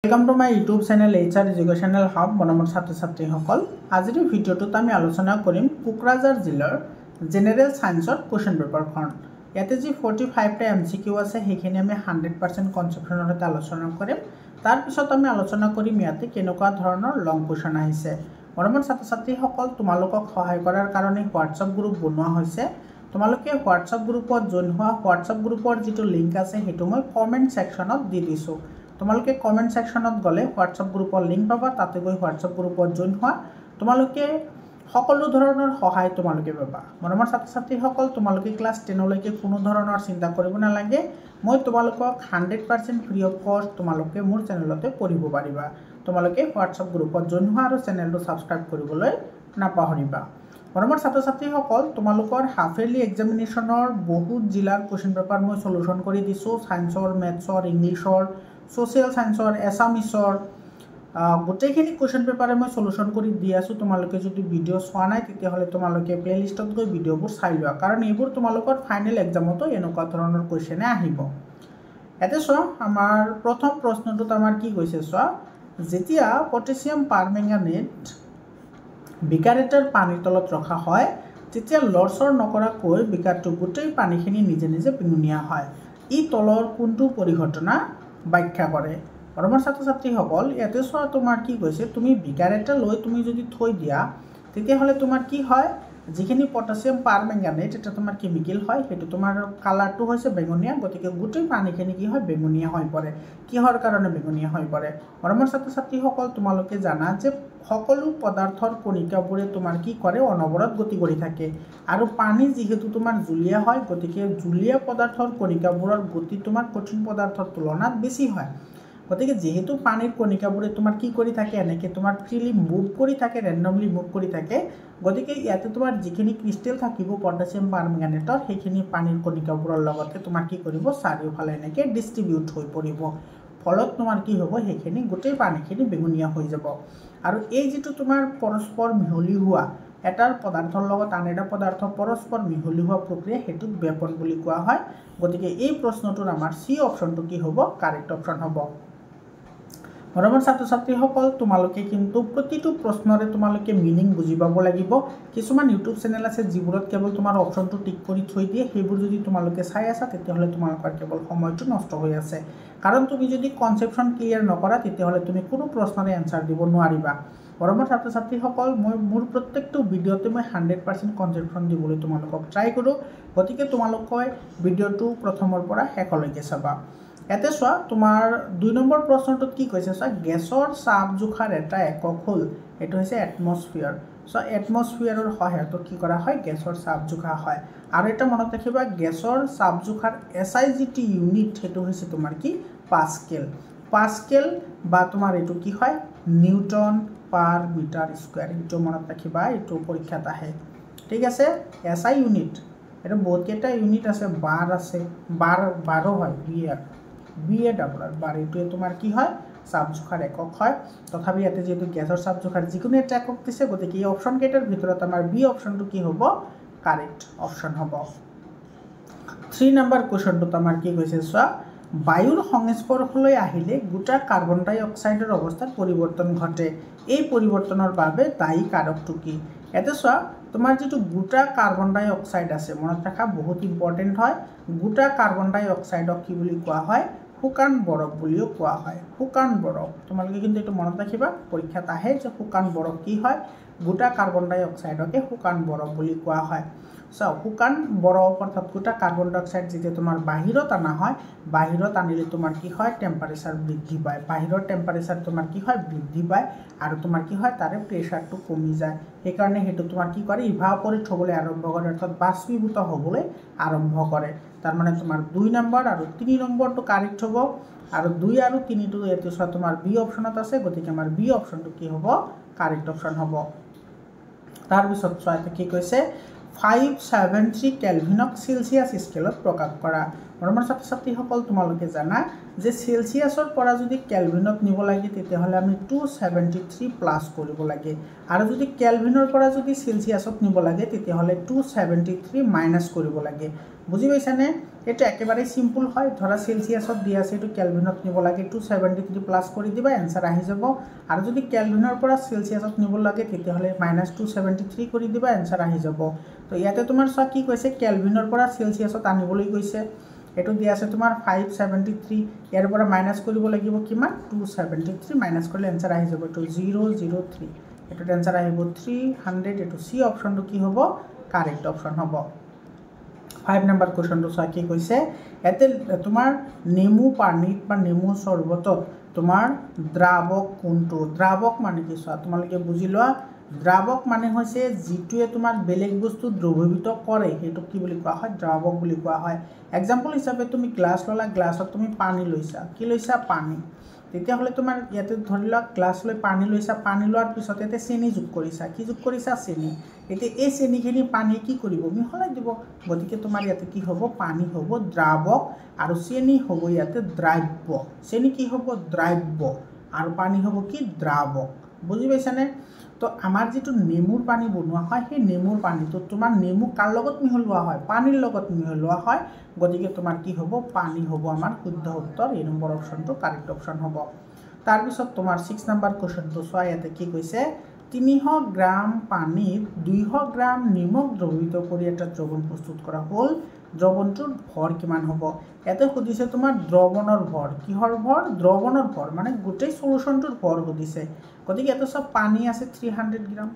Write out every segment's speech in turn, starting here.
Welcome to my YouTube channel HR educational hub मनमर छात्र छात्री सकल आजिर भिडिओत आमी आलोचना करिम कोकराझार जिलार जेनेरेल साइंसर क्वेश्चन पेपारखन याते जी 45 टा MCQ আছে हेखिनि आमी 100% कन्सेप्शনৰ এটা आलोचना करिम तार पिছত आमी आलोचना करिम याते केनेকুৱা ধৰণৰ লং क्वेश्चन আহিছে मनमर छात्र छात्री सकल তোমালোকক সহায় কৰাৰ কাৰণে WhatsApp গ্ৰুপ বনোৱা হৈছে তোমালোকে WhatsApp গ্ৰুপত জয়েন হোৱা WhatsApp গ্ৰুপৰ যেটো লিংক আছে হেতু মই কমেন্ট সেকশনত দি দিছো তোমালোকে কমেন্ট সেকশনত গলে WhatsApp গ্ৰুপৰ লিংক পাবা তাতে গৈ WhatsApp গ্ৰুপত জয়েন হোৱা তোমালোকে সকলো ধৰণৰ সহায় তোমালোকে পাবা মৰমৰ ছাত্ৰ ছাত্ৰী সকল তোমালোকে ক্লাস 10 লৈকে কোনো ধৰণৰ চিন্তা কৰিব নালাগে মই তোমালোকক 100% ফ্ৰী অফ কষ্ট তোমালোকে মোৰ চেনেলতে পঢ়িব পাৰিবা তোমালোকে WhatsApp গ্ৰুপত জয়েন হোৱা আৰু চেনেলটো সাবস্ক্ৰাইব কৰিবলৈ নাপাহৰিবা মৰমৰ ছাত্ৰ ছাত্ৰী সকল তোমালোকৰ হাফ ইয়াৰলি এক্সামিনেশনৰ বহুত জিলাৰ কোৱেশ্চন পেপাৰ মই সলিউশন কৰি দিছো সায়েন্সৰ মেথছৰ ইংলিছৰ सोशल साइंसर एसामिसर गोटेखिनि क्वेश्चन पेपर मैं सल्यूशन करि दि आसु तुमालोके जदि भिडिओ चोৱা নাই তেতিয়াহলে তোমালোকে প্লেলিষ্টত গৈ ভিডিওবোৰ চাই লোৱা কাৰণ এইবোৰ তোমালোকৰ ফাইনাল এক্সামতো এনেকুৱা ধৰণৰ কোৱেশ্চন আহিব এতে চোৱা আমাৰ প্ৰথম প্ৰশ্নটো আমাৰ কি কৈছে চোৱা যেতিয়া পটাছিয়াম পাৰমেংগানেট বিকাৰেটৰ পানীৰ তলত ৰখা হয় তেতিয়া লৰচৰ নকৰাকৈ বিকাৰটো গোটেই পানীখিনি নিজে নিজে পিঙুনিয়া হয় ই তলৰ কোনটো পৰিঘটনা ব্যাখ্যা কৰে মৰমৰ ছাত্ৰ ছাত্ৰী সকল ইয়াতে চোৱা তোমাৰ কি কৈছে তুমি বিকাৰ এটা লৈ তুমি যদি থৈ দিয়া তেতিয়া হলে তোমাৰ কি হয় যিখিনি পটাছিয়াম পাৰমেংগানেট এটা তোমাৰ কেমিক্যাল হয় হেতু তোমাৰ কালাৰটো হৈছে বেঙুনিয়া গতিকে গোটেই পানীখিনি কি হয় বেঙুনিয়া হৈ পৰে কিহৰ কাৰণে বেঙুনিয়া হৈ পৰে মৰমৰ ছাত্ৰ ছাত্ৰী সকল তোমালোকে জানা যে সকলো পদাৰ্থৰ কণিকাবোৰে তোমাৰ কি কৰে অনবৰত গতি কৰি থাকে আৰু পানী যেহেতু তোমাৰ জুলীয়া হয় গতিকে জুলীয়া পদাৰ্থৰ কণিকাবোৰৰ গতি তোমাৰ কঠিন পদাৰ্থৰ তুলনাত বেছি হয় গতিকে যেহেতু পানীৰ কণিকাবোৰে তোমাৰ কি কৰি থাকে এনেকে তোমাৰ ফ্ৰীলি মুভ কৰি থাকে ৰেন্ডমলি মুভ কৰি থাকে গতিকে ইয়াতে তোমাৰ যিখিনি ক্ৰিস্টেল থাকিব পটাছিয়াম পাৰমেংগানেটৰ সেইখিনি পানীৰ কণিকাবোৰৰ লগতে তোমাৰ কি কৰিব চাৰিওফালে এনেকে ডিস্ট্ৰিবিউট হৈ পৰিব ফলত তোমাৰ কি হ'ব সেইখিনি গোটেই পানীখিনি বেঙুনিয়া হৈ যাব আৰু এই যেটো তোমাৰ পৰস্পৰ মিহলি হোৱা এটাৰ পদাৰ্থৰ লগত আন এটা পদাৰ্থ পৰস্পৰ মিহলি হোৱা প্ৰক্ৰিয়া হেতুক বেপন বুলি কোৱা হয় গতিকে এই প্ৰশ্নটোৰ আমাৰ সি অপচনটো কি হ'ব কাৰেক্ট অপচন হ'ব মৰমৰ ছাত্ৰ ছাত্ৰী সকল তোমালোকে কিন্তু প্ৰতিটো প্ৰশ্নৰে তোমালোকে মিনিং বুজি পাব লাগিব কিছুমান ইউটিউব চেনেল আছে যিবোৰত কেৱল তোমাৰ অপচনটো টিক কৰি থৈ দিয়ে সেইবোৰ যদি তোমালোকে চাই আছা তেতিয়াহলে তোমালোকৰ কেৱল সময়টো নষ্ট হৈ আছে কাৰণ তুমি যদি কনসেপচন ক্লিয়াৰ নকৰা তেতিয়াহলে তুমি কোনো প্ৰশ্নৰে আনসাৰ দিব নোৱাৰিবা মৰমৰ ছাত্ৰ ছাত্ৰী সকল মই মোৰ প্ৰত্যেকটো ভিডিওতে মই 100% কনসেপচন দিবলৈ তোমালোকক ট্ৰাই কৰো গতিকে তোমালোকে ভিডিওটো প্ৰথমৰ পৰা শেষলৈকে চাবা এতে চোৱা তোমাৰ 2 নম্বৰ প্ৰশ্নটোত কি কৈছে চোৱা গেছৰ চাপ জোখাৰ এটা একক হল এটো হৈছে এটমস্ফিয়াৰ সো এটমস্ফিয়াৰৰ সহায়ত কি কৰা হয় গেছৰ চাপ জোখা হয় আৰু এটা মনত ৰাখিবা গেছৰ চাপ জোখাৰ SI যেটি ইউনিট হেতু হৈছে তোমাৰ কি পাস্কেল বা তোমাৰ এটো কি হয় নিউটন পাৰ মিটাৰ স্কয়াৰ এটো মনত ৰাখিবা এটো পৰীক্ষাত আহে ঠিক আছে SI ইউনিট এটা বহুত কেটা ইউনিট আছে বার আছে বার 12 হয় BAR বার এটো তোমাৰ কি হয় চাপ জোখাৰ একক হয় তথাপি ইয়াতে যেটো গ্যাসৰ চাপ জোখাৰ যিকোনো এটা একক দিছে গতিকে এই অপচন কেটাৰ ভিতৰত আমাৰ বি অপচনটো কি হ'ব কাৰেক্ট অপচন হ'ব 3 নম্বৰ কোৱেশ্চনটো আমাৰ কি কৈছে চোৱা বায়ুৰ সংস্পৰ্শলৈ আহিলে গোটা কাৰ্বন ডাই অক্সাইডৰ অৱস্থাত পৰিৱৰ্তন ঘটে এই পৰিৱৰ্তনৰ বাবে দায়ী কাৰকটো কি এতে চোৱা তোমাৰ যেটো গোটা কাৰ্বন ডাই অক্সাইড আছে মনত ৰাখা বহুত ইম্পৰ্টেন্ট হয় গোটা কাৰ্বন ডাই অক্সাইডক কি বুলি কোৱা হয় শুকান বৰফ বুলিও কোৱা হয় শুকান বৰফ তোমালোকে কিন্তু এটো মনত ৰাখিবা পৰীক্ষাত আহে যে শুকান বৰফ কি হয় গোটা কাৰ্বন ডাই অক্সাইডকে শুকান বৰফ বুলি কোৱা হয় সো শুকান বৰফ অৰ্থাৎ গোটা কাৰ্বন ডাই অক্সাইড যেতিয়া তোমাৰ বাহিৰত আনা হয় বাহিৰত আনিলে তোমাৰ কি হয় টেম্পাৰেচাৰ বৃদ্ধি পায় বাহিৰৰ টেম্পাৰেচাৰ তোমাৰ কি হয় বৃদ্ধি পায় আৰু তোমাৰ কি হয় তাৰে প্ৰেসাৰটো কমি যায় এই কাৰণে হেতু তোমাৰ কি কৰে ইভাপোৰেট হ'বলৈ আৰম্ভ কৰে অৰ্থাৎ বাষ্পীভূত হ'বলৈ আৰম্ভ কৰে তাৰ মানে তোমাৰ 2 নম্বৰ আৰু 3 নম্বৰটো কাৰেক্ট হ'ব আৰু 2 আৰু 3 টো এটো চোৱা তোমাৰ বি অপচনত আছে গতিকে আমাৰ বি অপচনটো কি হ'ব কাৰেক্ট অপচন হ'ব তাৰ পিছত চোৱা কি কৈছে 573 কেলভিনক সেলসিয়াস স্কেলত প্ৰকাশ কৰা মৰমৰ ছাত্ৰ ছাত্ৰীসকল তোমালোকে জানা যে সেলসিয়াছৰ পৰা যদি কেলভিনত নিব লাগে তেতিয়াহ'লে আমি 273 প্লাছ কৰিব লাগে আৰু যদি কেলভিনৰ পৰা যদি সেলসিয়াছত নিব লাগে তেতিয়াহ'লে 273 মাইনাছ কৰিব লাগে বুজি পাইছানে এটা একেবাৰে সিম্পল হয় ধৰা সেলসিয়াছত দি আছে এটো কেলভিনত নিব লাগে 273 প্লাছ কৰি দিবা आंसर আহি যাব আৰু যদি কেলভিনৰ পৰা সেলসিয়াছত নিব লাগে তেতিয়াহ'লে -273 কৰি দিবা आंसर আহি যাব তো ইয়াতে তোমাৰ সা কি কৈছে কেলভিনৰ পৰা সেলসিয়াছত আনিবলৈ কৈছে এটো দি আছে তোমাৰ 573 ইয়াৰ পৰা মাইনাস কৰিব লাগিব কিমান 273 মাইনাস কৰিলে आंसर আহি যাব তো 003 এটো आंसर আহিব 300 এটো সি অপশনটো কি হ'ব কারেক্ট অপশন হ'ব 5 নম্বৰ কোৱেশ্চনটো সা কি কৈছে এতে তোমাৰ নেমু পানীত বা নেমু সৰবতত তোমাৰ দ্ৰাৱক কোনটো দ্ৰাৱক মানে কি সা তোমালোকে বুজি লোৱা দ্ৰাৱক মানে হৈছে যিটোৱে তোমাৰ বেলেগ বস্তু দ্ৰৱীভূত কৰে হেতু কি বুলি কোৱা হয় দ্ৰাৱক বুলি কোৱা হয় एग्जांपल হিচাপে তুমি গ্লাস ললা গ্লাছত তুমি পানী লৈছা কি লৈছা পানী তেতিয়া হলে তোমাৰ ইয়াতে ধৰিলা গ্লাস লৈ পানী লৈছা পানী লোৱাৰ পিছত এতে চেনি যোগ কৰিছা কি যোগ কৰিছা চেনি এতে এই চেনিখিনি পানী কি কৰিব মিহলাই দিব গতিকে তোমাৰ ইয়াতে কি হ'ব পানী হ'ব দ্ৰাৱক আৰু চেনি হ'ব ইয়াতে দ্ৰাব্য চেনি কি হ'ব দ্ৰাব্য আৰু পানী হ'ব কি দ্ৰাৱক বুজি পাইছানে তো আমাৰ যেটো নেমুৰ পানী বনোৱা হয় সেই নেমুৰ পানীটো তোমাৰ নেমু কাৰ লগত মিহলোৱা হয় পানীৰ লগত মিহলোৱা হয় গতিকে তোমাৰ কি হ'ব পানী হ'ব আমাৰ শুদ্ধ উত্তৰ এই নম্বৰ অপশনটো কাৰেক্ট অপশন হ'ব তাৰ পিছত তোমাৰ 6 নম্বৰ কোৱেশ্চনটো চোৱা ইয়াতে কি কৈছে 300 গ্ৰাম পানীত 200 গ্ৰাম নিমখ দ্ৰৱীভূত কৰি এটা দ্ৰৱণ প্ৰস্তুত কৰা হ'ল দ্ৰৱণটোৰ ভৰ কিমান হ'ব এতে সুধিছে তোমাৰ দ্ৰৱণৰ ভৰ কিহৰ ভৰ দ্ৰৱণৰ ভৰ মানে গোটেই সলিউশনটোৰ ভৰ সুধিছে গতিকে এত সব পানী আছে 300 গ্ৰাম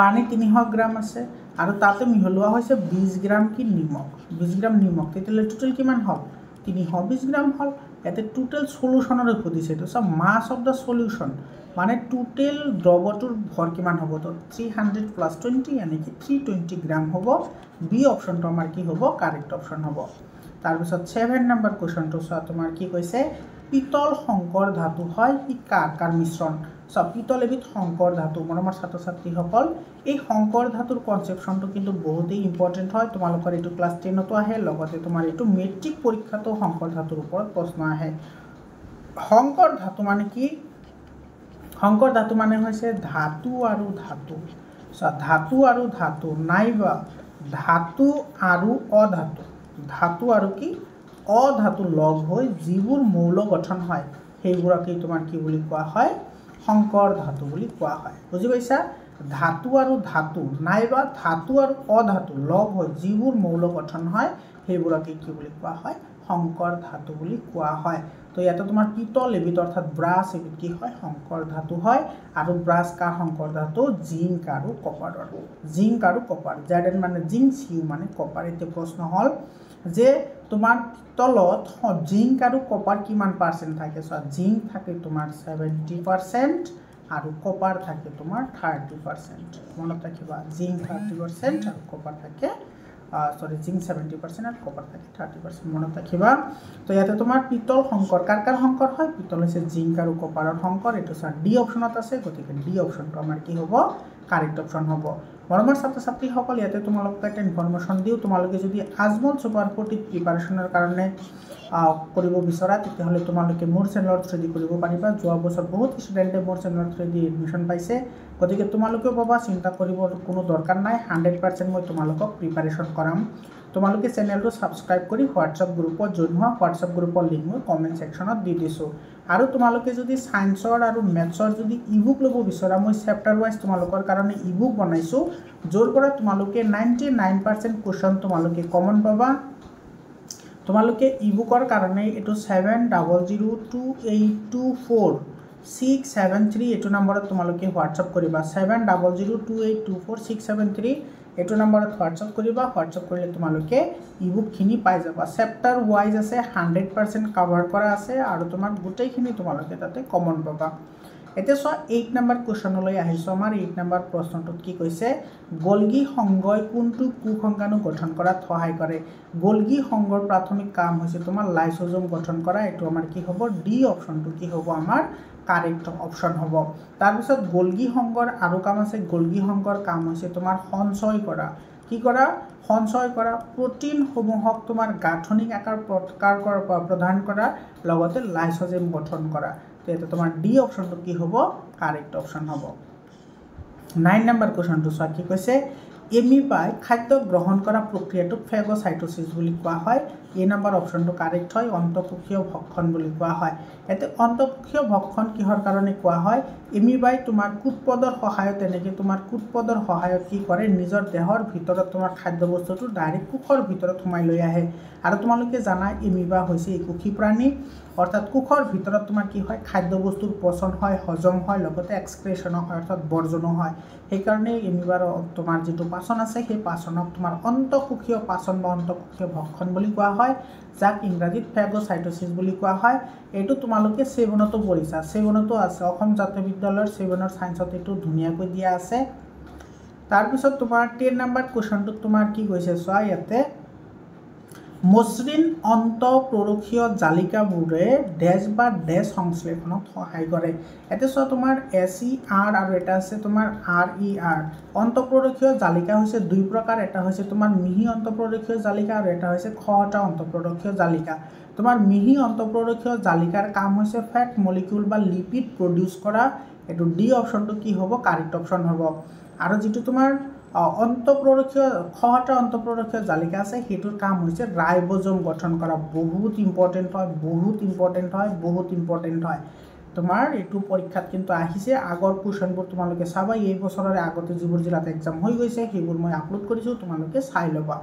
পানী 300 গ্ৰাম আছে আৰু তাতে মিহলোৱা হৈছে 20 গ্ৰাম কি নিমখ 20 গ্ৰাম নিমখ তেতিয়ালে টোটাল কিমান হ'ল 320 গ্ৰাম হ'ল এতে টোটাল সলিউশনৰ সুধিছে তো সব মাস অফ দা সলিউশন মানে টোটাল দ্ৰৱটোৰ ভৰ কিমান হ'ব তো 300 প্লাস 20 यानी कि 320 গ্ৰাম হ'ব বি অপশনটো আমাৰ কি হ'ব কাৰেক্ট অপশন হ'ব তাৰ পিছত 7 নম্বৰ কোৱেশ্চনটো চোৱা তোমাৰ কি কৈছে পিতল সংকৰ ধাতু হয় ই কাৰ মিশ্ৰণ সব পিতল এবিধ সংকৰ ধাতু মৰমৰ ছাত্ৰ ছাত্ৰীসকল এই সংকৰ ধাতুৰ কনসেপশনটো কিন্তু বহুতেই ইম্পৰ্টেন্ট হয় তোমালোকৰ এটো ক্লাস 10 তো আহে লগতে তোমাৰ এটো মেট্ৰিক পৰীক্ষাতো সংকৰ ধাতুৰ ওপৰত প্ৰশ্ন আহে সংকৰ ধাতু মানে কি সংকৰ ধাতু মানে হৈছে ধাতু আৰু ধাতু সো ধাতু আৰু ধাতু নাইবা ধাতু আৰু অধাতু ধাতু আৰু কি অধাতু লগ হৈ যিবোৰ মৌল গঠন হয় সেইবোৰকে তোমাৰ কি বুলি কোৱা হয় সংকৰ ধাতু বুলি কোৱা হয় বুজি পাইছা ধাতু আৰু ধাতু নাইবা ধাতু আৰু অধাতু লগ হৈ যিবোৰ মৌল গঠন হয় সেইবোৰকে কি বুলি কোৱা হয় সংকৰ ধাতু বুলি কোৱা হয় তো ইয়াতে তোমাৰ পিতল এবিধ অৰ্থাৎ ব্ৰাছ এবিধ কি হয় সংকৰ ধাতু হয় আৰু ব্ৰাছ কা সংকৰ ধাতু জিংক আৰু কপাৰৰ জিংক আৰু কপাৰ জেডেন মানে জিংক সিউ মানে কপাৰ এতে প্ৰশ্ন হল যে তোমাৰ পিতলত জিংক আৰু কপাৰ কিমান পাৰ্সেন্ট থাকে সো জিংক থাকে তোমাৰ 70% আৰু কপাৰ থাকে তোমাৰ 30% মনত ৰাখিবা জিংক 30% আৰু কপাৰ থাকে সৰি জিংক 70% আৰ কপাৰ থাকে 30% মনত ৰাখিবা তো ইয়াতে তোমাৰ পিতল সংকৰ কাৰ সংকৰ হয় পিতল হৈছে জিংক আৰু কপাৰৰ সংকৰ এটো স্যাৰ ডি অপশনত আছে গতিকে ডি অপশনটো আমাৰ কি হ'ব কাৰেক্ট অপশন হ'ব মৰমৰ ছাত্ৰ ছাত্ৰীসকল ইয়াতে তোমালোকক এটা ইনফৰমেশন দিও তোমালোকে যদি আজমল সুপাৰ 40 প্ৰিপাৰেচনৰ কাৰণে কৰিব বিচৰা তেতিয়াহলে তোমালোকে মোৰ চেনেলৰ থ্ৰুদি কৰিব পাৰিবা যোৱা বছৰ বহুত ষ্টুডেন্টে মোৰ চেনেলৰ থ্ৰুদি এডমিশন পাইছে গতিকে তোমালোকে পাবা চিন্তা কৰিব কোনো দৰকাৰ নাই 100% মই তোমালোকক প্ৰিপাৰেচন কৰাম তোমালোকে চেনেলটো সাবস্ক্ৰাইব কৰি WhatsApp গ্ৰুপত জয়েন হোৱা WhatsApp গ্ৰুপৰ লিংক মই কমেন্ট সেকশনত দি দিছো আৰু তোমালোকে যদি সায়েন্সৰ আৰু ম্যাথছৰ যদি ইবুক ল'ব বিচৰা মই চেপ্টাৰ ওয়াইজ তোমালোকৰ কাৰণে ইবুক বনাইছো জোৰ পৰা তোমালোকে 99% কোৱেশ্চন তোমালোকে কমন পাবা তোমালোকে ইবুকৰ কাৰণে এটো 7002824673 এটো নম্বৰত তোমালোকে WhatsApp কৰিবা 7002824673 এটো নম্বৰত WhatsApp কৰিবা WhatsApp কৰিলে তোমালোকে ইবুক খিনি পাই যাবা চেপ্টাৰ ওয়াইজ আছে 100% কভাৰ কৰা আছে আৰু তোমাৰ গোটেইখিনি তোমালোকে তাতে কমন পাবা এতে সো 8 নম্বৰ কোৱেশ্চনলৈ আহিছো আমাৰ 8 নম্বৰ প্ৰশ্নটোত কি কৈছে গোলগী সংগই কোনটো কুসংখ্যাণু গঠন কৰাত সহায় কৰে গোলগী সংগৰ প্ৰাথমিক কাম হৈছে তোমাৰ লাইসোজোম গঠন কৰা এটো আমাৰ কি হ'ব ডি অপশনটো কি হ'ব আমাৰ কাৰেক্ট অপশন হ'ব তাৰ পিছত গোলগী সংগৰ আৰু কাম আছে গোলগী সংগৰ কাম হৈছে তোমাৰ সঞ্চয় কৰা কি কৰা সঞ্চয় কৰা প্ৰটিনসমূহক তোমাৰ গাঠনিক আকাৰ প্ৰদান কৰা লগতে লাইসোজেম গঠন কৰা তো এটা তোমাৰ ডি অপশনটো কি হ'ব কাৰেক্ট অপশন হ'ব 9 নম্বৰ কোৱেশ্চনটো চোৱা কি কৈছে এমিবাই খাদ্য গ্ৰহণ কৰা প্ৰক্ৰিয়াটোক ফেগোসাইটোসিস বুলি কোৱা হয় এ নম্বৰ অপশনটো কাৰেক্ট হয় অন্তঃকোষীয় ভক্ষণ বুলি কোৱা হয় এতে অন্তঃকোষীয় ভক্ষণ কিহৰ কাৰণে কোৱা হয় এমিবাই তোমাৰ কুটপদৰ সহায়ত এনেকৈ তোমাৰ কুটপদৰ সহায়ত কি কৰে নিজৰ দেহৰ ভিতৰত তোমাৰ খাদ্য বস্তুটো ডাইৰেক্ট কোষৰ ভিতৰত সোমাই লৈ আহে আৰু তোমালোকে জানা এমিবা হৈছে একোষী প্ৰাণী অৰ্থাৎ কোষৰ ভিতৰত তোমাৰ কি হয় খাদ্য বস্তুৰ পচন হয় হজম হয় লগতে এক্সক্ৰেশন হয় অৰ্থাৎ বৰ্জনো হয় সেইকাৰণে এমিবাৰ তোমাৰ যেটো পাচন আছে সেই পাচনক তোমাৰ অন্তঃকোষীয় পাচন বা অন্তঃকোষীয় ভক্ষণ বুলি কোৱা হয় যাক ইংৰাজীত ফেগোসাইটোসিস বুলি কোৱা হয় এটো তোমালোকে 7তো পঢ়িছা 7তো আছে অসম জাতীয় বিদ্যালয়ৰ 7ৰ সায়েন্সত এটো ধুনিয়াকৈ দিয়া আছে তাৰ পিছত তোমাৰ 10 নম্বৰ কোৱেশ্চনটো তোমাৰ কি কৈছে চোৱা ইয়াতে মসৃণ অন্তঃপ্ৰৰক্ষীয় জালিকাবোৰে ডেশ বা ডেশ সংশ্লেষণত সহায় কৰে এতে চোৱা তোমাৰ SER আৰু এটা আছে তোমাৰ RER অন্তঃপ্ৰৰক্ষীয় জালিকা হৈছে দুই প্ৰকাৰ এটা হৈছে তোমাৰ মিহি অন্তঃপ্ৰৰক্ষীয় জালিকা আৰু এটা হৈছে খহটা অন্তঃপ্ৰৰক্ষীয় জালিকা তোমাৰ মিহি অন্তঃপ্ৰৰক্ষীয় জালিকাৰ কাম হৈছে ফ্যাট মলিকিউল বা লিপিড প্ৰডিউস কৰা এটো ডি অপশনটো কি হ'ব কাৰেক্ট অপশন হ'ব আৰু যেটো তোমাৰ অন্তঃপ্ৰৰক্ষীয় খহটা অন্তঃপ্ৰৰক্ষীয় জালিকা আছে হেতুৰ কাম হৈছে ৰাইবোজোম গঠন কৰা বহুত ইম্পৰ্টেন্ট হয় তোমাৰ এটো পৰীক্ষাত কিন্তু আহিছে আগৰ কোৱেশ্চনবোৰ তোমালোকে চাবা এই বছৰৰ আগতে যিবোৰ জিলাত এক্সাম হৈ গৈছে সেইবোৰ মই আপলোড কৰিছো তোমালোকে চাই লবা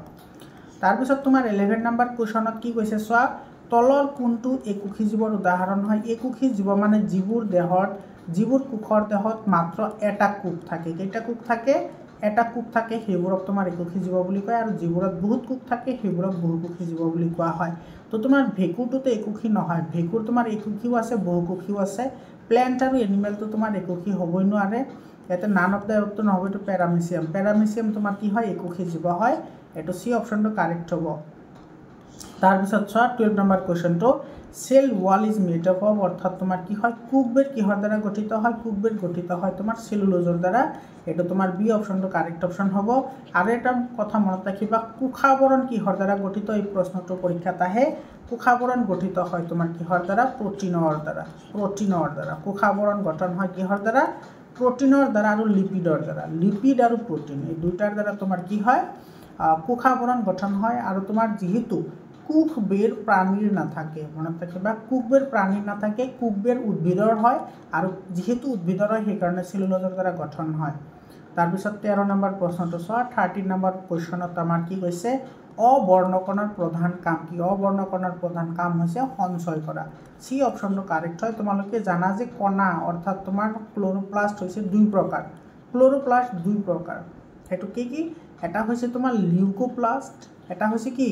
তাৰ পিছত তোমাৰ 11 নম্বৰ কোৱেশ্চনত কি কৈছে চোৱা তলৰ কোনটো একোষী জীৱৰ উদাহৰণ হয় একোষী জীৱ মানে যিবোৰ কোষৰ দেহত মাত্ৰ এটা কোষ থাকে কেইটা কোষ থাকে এটা কোষ থাকে সেইবোৰক তোমাৰ একোষী জীৱ বুলি কয় আৰু যিবোৰত বহুত কোষ থাকে সেইবোৰক বহুকোষী জীৱ বুলি কোৱা হয় তো তোমাৰ ভেকুৰটোতে একোষী নহয় ভেকুৰ তোমাৰ একোষীও আছে বহুকোষীও আছে প্ল্যান্ট আৰু এনিমেলটো তোমাৰ একোষী হ'বই নোৱাৰে ইয়াতে নান অফ দ্য এবটো নহব তো প্যাৰামিচিয়াম তোমাৰ কি হয় একোষী জীৱ হয় এটো সি অপশনটো কাৰেক্ট হ'ব তাৰ পিছত চোৱা 12 নম্বৰ কোৱেশ্চনটো cell wall is made up of অৰ্থাৎ তোমাৰ কি হয় কুকবেৰ কিহৰ দ্বাৰা গঠিত হয় কুকবেৰ গঠিত হয় তোমাৰ সেলুলোজৰ দ্বাৰা এটো তোমাৰ বি অপশনটো কাৰেক্ট অপশন হ'ব আৰু এটা কথা মনত ৰাখিবা কোষাবৰণ কিহৰ দ্বাৰা গঠিত এই প্ৰশ্নটো পৰীক্ষাত আহে কোষাবৰণ গঠিত হয় তোমাৰ কিহৰ দ্বাৰা প্ৰটিনৰ দ্বাৰা কোষাবৰণ গঠন হয় কিহৰ দ্বাৰা প্ৰটিনৰ দ্বাৰা আৰু লিপিডৰ দ্বাৰা লিপিড আৰু প্ৰটিন এই দুটাৰ দ্বাৰা তোমাৰ কি হয় কোষাবৰণ গঠন হয় আৰু তোমাৰ যেহেতু কুকবেৰ প্ৰাণীৰ নাথাকে মনত ৰাখিবা কুকবেৰ প্ৰাণীৰ নাথাকে কুকবেৰ উদ্ভিদৰ হয় আৰু যেহেতু উদ্ভিদৰ হয় সেইকাৰণে সেলুলোজৰ দ্বাৰা গঠন হয় তাৰ পিছত 13 নম্বৰ প্ৰশ্নটো চোৱা 13 নম্বৰ কোৱেশ্চনত আমাৰ কি কৈছে অবৰ্ণকণৰ প্ৰধান কাম কি অবৰ্ণকণৰ প্ৰধান কাম হৈছে সঞ্চয় কৰা সি অপশনটো কাৰেক্ট হয় তোমালোকে জানা যে কণা অৰ্থাৎ তোমাৰ ক্লোৰোপ্লাস্ট হৈছে দুই প্ৰকাৰ হেতু কি এটা হৈছে তোমাৰ লিউকোপ্লাস্ট এটা হৈছে কি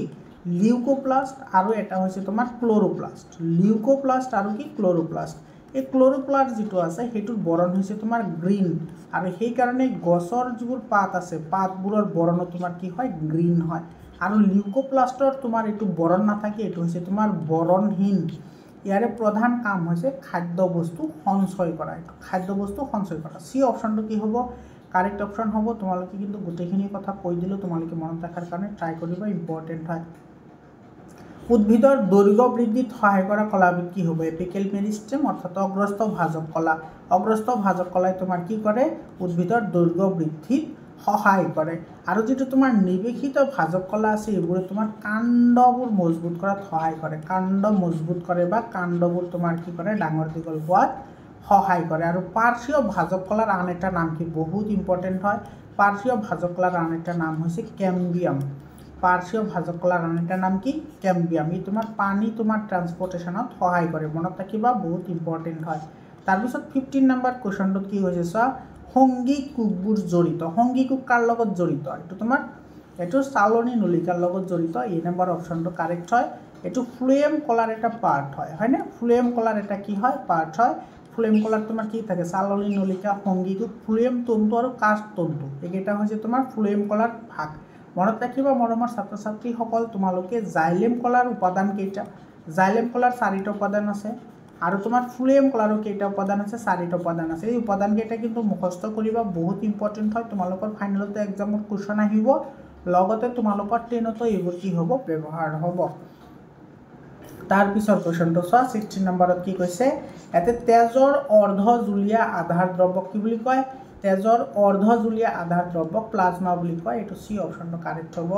লিউকোপ্লাস্ট আৰু এটা হৈছে তোমাৰ ক্লোৰোপ্লাস্ট লিউকোপ্লাস্ট আৰু কি ক্লোৰোপ্লাস্ট এই ক্লোৰোপ্লাস্ট যেটো আছে হেতুৰ বৰণ হৈছে তোমাৰ গ্ৰীন আৰু সেই কাৰণে গছৰ যিবোৰ পাত আছে পাতবোৰৰ বৰণ তোমাৰ কি হয় গ্ৰীন হয় আৰু লিউকোপ্লাস্টৰ তোমাৰ এটো বৰণ নাথাকে এটো হৈছে তোমাৰ বৰণহীন ইয়াৰে প্ৰধান কাম হৈছে খাদ্য বস্তু সঞ্চয় কৰা সি অপশনটো কি হ'ব কাৰেক্ট অপশন হ'ব তোমালোকে কিন্তু গোটেইখিনি কথা কৈ দিলো তোমালোকে মনত ৰাখাৰ কাৰণে ট্ৰাই কৰিবা ইম্পৰ্টেন্ট হয় উদ্ভিদৰ দৈৰ্ঘ্য বৃদ্ধিত সহায় কৰা কলাবিধ কি হ'ব এপিকেল মেৰিস্টেম অৰ্থাৎ অগ্ৰস্থ ভাজক কলাই তোমাৰ কি কৰে উদ্ভিদৰ দৈৰ্ঘ্য বৃদ্ধিত সহায় কৰে আৰু যেটো তোমাৰ নিবেশিত ভাজক কলা আছে এইবোৰে তোমাৰ কাণ্ডবোৰ মজবুত কৰাত সহায় কৰে কাণ্ড মজবুত কৰে বা কাণ্ডবোৰ তোমাৰ কি কৰে ডাঙৰ দীঘল হোৱাত সহায় কৰে আৰু পাৰ্শ্বীয় ভাজক কলাৰ আন এটা নাম কি বহুত ইম্পৰ্টেন্ট হয় পাৰ্শ্বীয় ভাজক কলাৰ আন এটা নাম হৈছে কেম্বিয়াম পাৰ্শ্বীয় ভাজক কলাৰ আন এটা নাম কি কেম্বিয়াম ই তোমাৰ পানী তোমাৰ ট্ৰান্সপোৰ্টেশনত সহায় কৰে মনত ৰাখিবা বহুত ইম্পৰ্টেন্ট হয় তাৰ পিছত 15 নম্বৰ কোৱেশ্চনটো কি হৈছে চোৱা সংগী কোষবোৰ জড়িত সংগী কোষ কাৰ লগত জড়িত এটো তোমাৰ এটো চালনী নলিকাৰ লগত জড়িত এই নম্বৰ অপশনটো কাৰেক্ট হয় এটো ফ্লোয়েম কলাৰ এটা পাৰ্ট হয় না ফ্লোয়েম কলাৰ এটা কি হয় পাৰ্ট হয় ফ্লোয়েম কলাৰ তোমাৰ কি থাকে চালনী নলিকা সংগী কোষ ফ্লোয়েম তন্তু আৰু কাষ্ট তন্তু এইকেইটা হৈছে তোমাৰ ফ্লোয়েম কলাৰ ভাগ মনত ৰাখিবা মৰমৰ ছাত্ৰ ছাত্ৰী সকল তোমালোকে জাইলেম কলাৰ উপাদান কেইটা জাইলেম কলাৰ 4টা উপাদান আছে আৰু তোমাৰ ফ্লোয়েম কলাৰৰ কেইটা উপাদান আছে 4টা উপাদান আছে এই উপাদান কেইটা কিন্তু মুখস্থ কৰিবা বহুত ইম্পৰ্টেন্ট হয় তোমালোকৰ ফাইনালতে এক্সামত কোৱেশ্চন আহিব লগতে তোমালোকৰ 10তো এইবোৰ কি হ'ব ব্যৱহাৰ হ'ব তাৰ পিছৰ কোৱেশ্চনটো চোৱা 16 নম্বৰত কি কৈছে এতে তেজৰ অৰ্ধজুলীয়া আধাৰ দ্ৰব্যক কি বুলি কয় তেজৰ অৰ্ধজুলীয়া আধাৰ দ্ৰব্যক প্লাজমা বুলি কয় এটো সি অপচনটো কাৰেক্ট হ'ব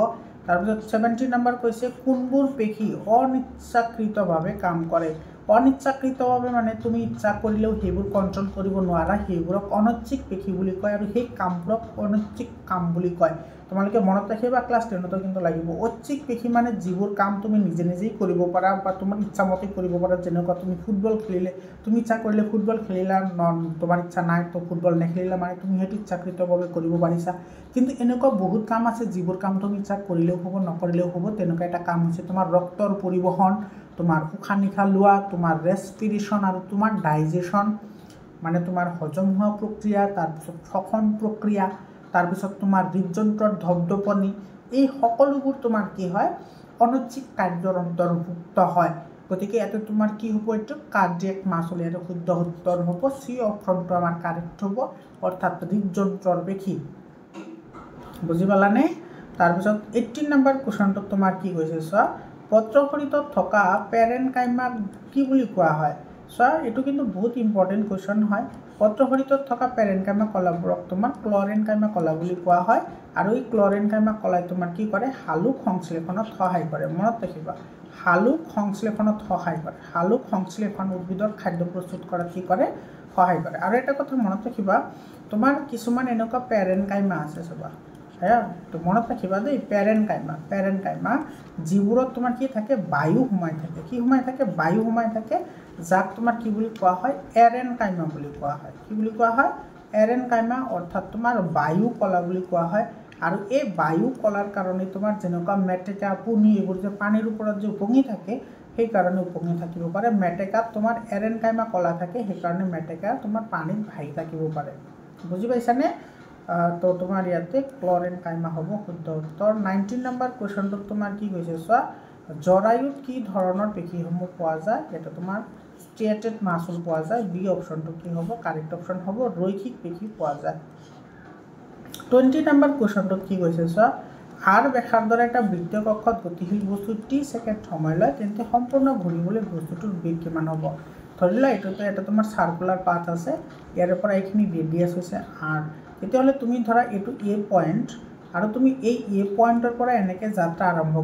তাৰ পিছত 17 নম্বৰ কৈছে কোনবোৰ পেশী অনিচ্ছাকৃতভাৱে কাম কৰে অনিচ্ছাকৃতভাৱে মানে তুমি ইচ্ছা কৰিলেও হেবোৰ কন্ট্ৰোল কৰিব নোৱাৰা হেবোৰক অনৈচ্ছিক পেশী বুলি কয় আৰু সেই কামবোৰক অনৈচ্ছিক কাম বুলি কয় তোমালোকে মনত ৰাখিবা ক্লাস 10তো কিন্তু লাগিব ঐচ্ছিক পেশী মানে যিবোৰ কাম তুমি নিজে নিজেই কৰিব পাৰা বা তোমাৰ ইচ্ছামতে কৰিব পাৰা যেনেকুৱা তুমি ফুটবল খেলিলে তুমি ইচ্ছা কৰিলে ফুটবল খেলিলা তোমাৰ ইচ্ছা নাই তো ফুটবল নেখেলিলা মানে তুমি হেতু ইচ্ছাকৃতভাৱে কৰিব পাৰিছা কিন্তু এনেকুৱা বহুত কাম আছে যিবোৰ কাম তুমি ইচ্ছা কৰিলেও হ'ব নকৰিলেও হ'ব তেনেকুৱা এটা কাম হৈছে তোমাৰ ৰক্তৰ পৰিবহন তোমাৰ উশাহ নিশাহ লোৱা তোমাৰ ৰেসপিৰেশন আৰু তোমাৰ ডাইজেশন মানে তোমাৰ হজম হোৱা প্ৰক্ৰিয়া তাৰ পিছত শ্বসন প্ৰক্ৰিয়া তাৰ পিছত তোমাৰ হৃদযন্ত্ৰৰ ধপধপনি এই সকলোবোৰ তোমাৰ কি হয় অনৈচ্ছিক কাৰ্যৰ অন্তৰ্ভুক্ত হয় গতিকে এতে তোমাৰ কি হ'ব এটো কাৰ্ডিয়াক মাসল এটো শুদ্ধ উত্তৰ হ'ব সি অপচনটো আমাৰ কাৰেক্ট হ'ব অৰ্থাৎ হৃদযন্ত্ৰৰ পেশী বুজি পালানে তাৰ পিছত 18 নম্বৰ কোৱেশ্চনটো তোমাৰ কি কৈছে চোৱা পত্ৰখৰিতত থকা পেৰেনকাইমাক কি বুলি কোৱা হয় চোৱা এটো কিন্তু বহুত ইম্পৰ্টেন্ট কোৱেশ্চন হয় পত্ৰখৰিতত থকা পেৰেনকাইমা কলাবোৰক তোমাৰ ক্লৰেনকাইমা কলা বুলি কোৱা হয় আৰু এই ক্লৰেনকাইমা কলাই তোমাৰ কি কৰে হালুক সংশ্লেষণত সহায় কৰে মনত ৰাখিবা হালুক সংশ্লেষণত সহায় কৰে হালুক সংশ্লেষণ উদ্ভিদৰ খাদ্য প্ৰস্তুত কৰাত কি কৰে সহায় কৰে আৰু এটা কথা মনত ৰাখিবা তোমাৰ কিছুমান এনেকুৱা পেৰেনকাইমা আছে সবা হ্যাঁ তো মনত ৰাখিবা দেই পেৰেনকাইমা যিবোৰত তোমাৰ কি থাকে বায়ু সোমাই থাকে কি সোমাই থাকে বায়ু সোমাই থাকে যাক তোমাৰ কি বুলি কোৱা হয় এৰেনকাইমা বুলি কোৱা হয় কি বুলি কোৱা হয় এৰেনকাইমা অৰ্থাৎ তোমাৰ বায়ু কলা বুলি কোৱা হয় আৰু এই বায়ু কলাৰ কাৰণে তোমাৰ যেনেকুৱা মেটেকা পুনি এইবোৰ যে পানীৰ ওপৰত যে উপঙি থাকে সেই কাৰণে উপঙি থাকিব পাৰে মেটেকাত তোমাৰ এৰেনকাইমা কলা থাকে সেই কাৰণে মেটেকা তোমাৰ পানীত ভাহি থাকিব পাৰে বুজি পাইছানে তো তোমাৰ ইয়াতে ক্লৰেনকাইমা হ'ব শুদ্ধ উত্তৰ 19 নম্বৰ কোৱেশ্চনটো তোমাৰ কি কৈছে চোৱা জৰায়ুত কি ধৰণৰ পেশীসমূহ পোৱা যায় এটা তোমাৰ ষ্টেটেড মাসল পোৱা যায় বি অপচনটো কি হ'ব কাৰেক্ট অপচন হ'ব ৰৈখিক পেশী পোৱা যায় 20 নম্বৰ কোৱেশ্চনটো কি কৈছে চোৱা আৰ ব্যাসাৰ্ধৰ এটা বৃত্তীয় কক্ষত গতিশীল বস্তু টি সেকেন্ড সময় লয় তেন্তে সম্পূৰ্ণ ঘূৰিবলৈ বস্তুটোৰ বেগ কিমান হ'ব ধৰিলা এটোতে এটা তোমাৰ সাৰ্কুলাৰ পাথ আছে ইয়াৰ পৰা এইখিনি ৰেডিয়াস হৈছে r তেতিয়াহলে তুমি ধৰা এটো এ পয়েন্ট আৰু তুমি এই এ পয়েন্টৰ পৰা এনেকে যাত্ৰা আৰম্ভ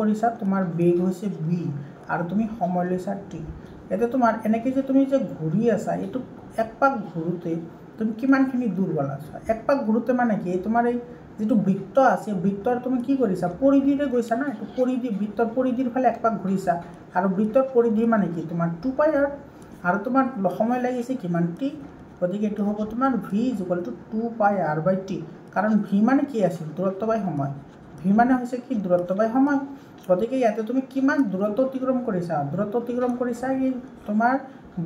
কৰিছা তোমাৰ বেগ হৈছে b আৰু তুমি সময় লৈছা t এটা তোমাৰ এনেকে যে তুমি যে ঘূৰি আছা এটো এক পাক ঘূৰোতে তুমি কিমানখিনি দূৰ গলা এক পাক ঘূৰোতে মানে কি তোমাৰ এই যেটো বৃত্ত আছে বৃত্তৰ তুমি কি কৰিছা পৰিধিৰে গৈছা না এটো পৰিধি বৃত্তৰ পৰিধিৰ ফালে এক পাক ঘূৰিছা আৰু বৃত্তৰ পৰিধি মানে কি তোমাৰ 2π r আৰু তোমাৰ সময় লাগিছে কিমান t গতিকে এটো হ'ব তোমাৰ v 2π r/t কাৰণ v মানে কি আছিল দূৰত্ব বাই সময় v মানে হৈছে কি দূৰত্ব বাই সময় গতিকে ইয়াতে তুমি কিমান দূৰত্ব অতিক্ৰম কৰিছা এই তোমাৰ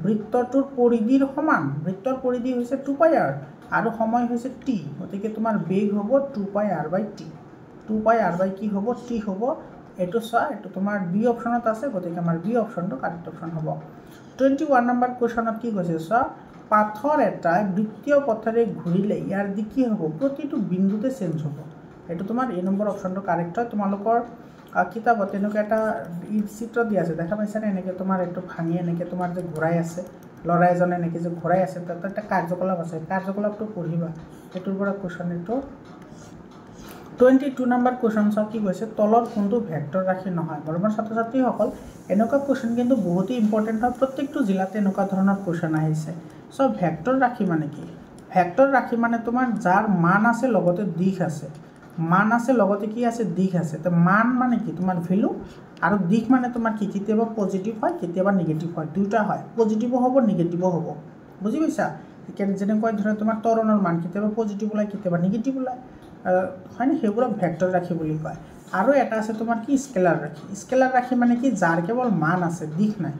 বৃত্তটোৰ পৰিধিৰ সমান বৃত্তৰ পৰিধি হৈছে 2π r আৰু সময় হৈছে t গতিকে তোমাৰ বেগ হ'ব 2π r/t 2π r/ কি হ'ব t হ'ব এটো চোৱা এটো তোমাৰ বি অপচনত আছে গতিকে আমাৰ বি অপচনটো কাৰেক্ট অপচন হ'ব 21 নম্বৰ কোৱেশ্চনত কি কৈছে চোৱা পাথৰ এটা বৃত্তীয় পথৰে ঘূৰিলে ইয়াৰ দিক কি হ'ব প্ৰতিটো বিন্দুতে চেঞ্জ হ'ব এটো তোমাৰ এ নম্বৰ অপচনটো কাৰেক্ট হয় তোমালোকৰ কিতাপত এনেকুৱা এটা চিত্ৰ দিয়া আছে দেখা পাইছানে এনেকে তোমাৰ এটো ভাঙি এনেকে তোমাৰ যে ঘূৰাই আছে লৰা এজনে এনেকে যে ঘূৰাই আছে তাতে এটা কাৰ্যকলাপ আছে কাৰ্যকলাপটো পঢ়িবা এটোৰ পৰা কোৱেশ্চন এটো 22 নম্বৰ কোৱেশ্চন চাও কি কৈছে তলৰ কোনটো ভেক্টৰ ৰাশি নহয় বৰ্তমান ছাত্ৰ ছাত্ৰীসকল এনেকুৱা কোৱেশ্চন কিন্তু বহুত ইম্পৰ্টেন্ট হয় প্ৰত্যেকটো জিলাতে এনেকুৱা ধৰণৰ কোৱেশ্চন আহিছে সো ভেক্টৰ ৰাশি মানে কি ভেক্টৰ ৰাশি মানে তোমাৰ যাৰ মান আছে লগতে দিশ আছে মান আছে লগতে কি আছে দিশ আছে তো মান মানে কি তোমাৰ ভ্যালু আৰু দিশ মানে তোমাৰ কি কেতিয়াবা পজিটিভ হয় কেতিয়াবা নেগেটিভ হয় দুটা হয় পজিটিভ হ'ব নেগেটিভ হ'ব বুজি পাইছা একেন যেনেকৈ ধৰা তোমাৰ ত্বৰণৰ মান কেতিয়াবা পজিটিভ ওলাই কেতিয়াবা নেগেটিভ ওলাই হয়নে হেবোৰক ভেক্টৰ ৰাশি বুলি কয় আৰু এটা আছে তোমাৰ কি স্কেলাৰ ৰাশি মানে কি যাৰ কেৱল মান আছে দিশ নাই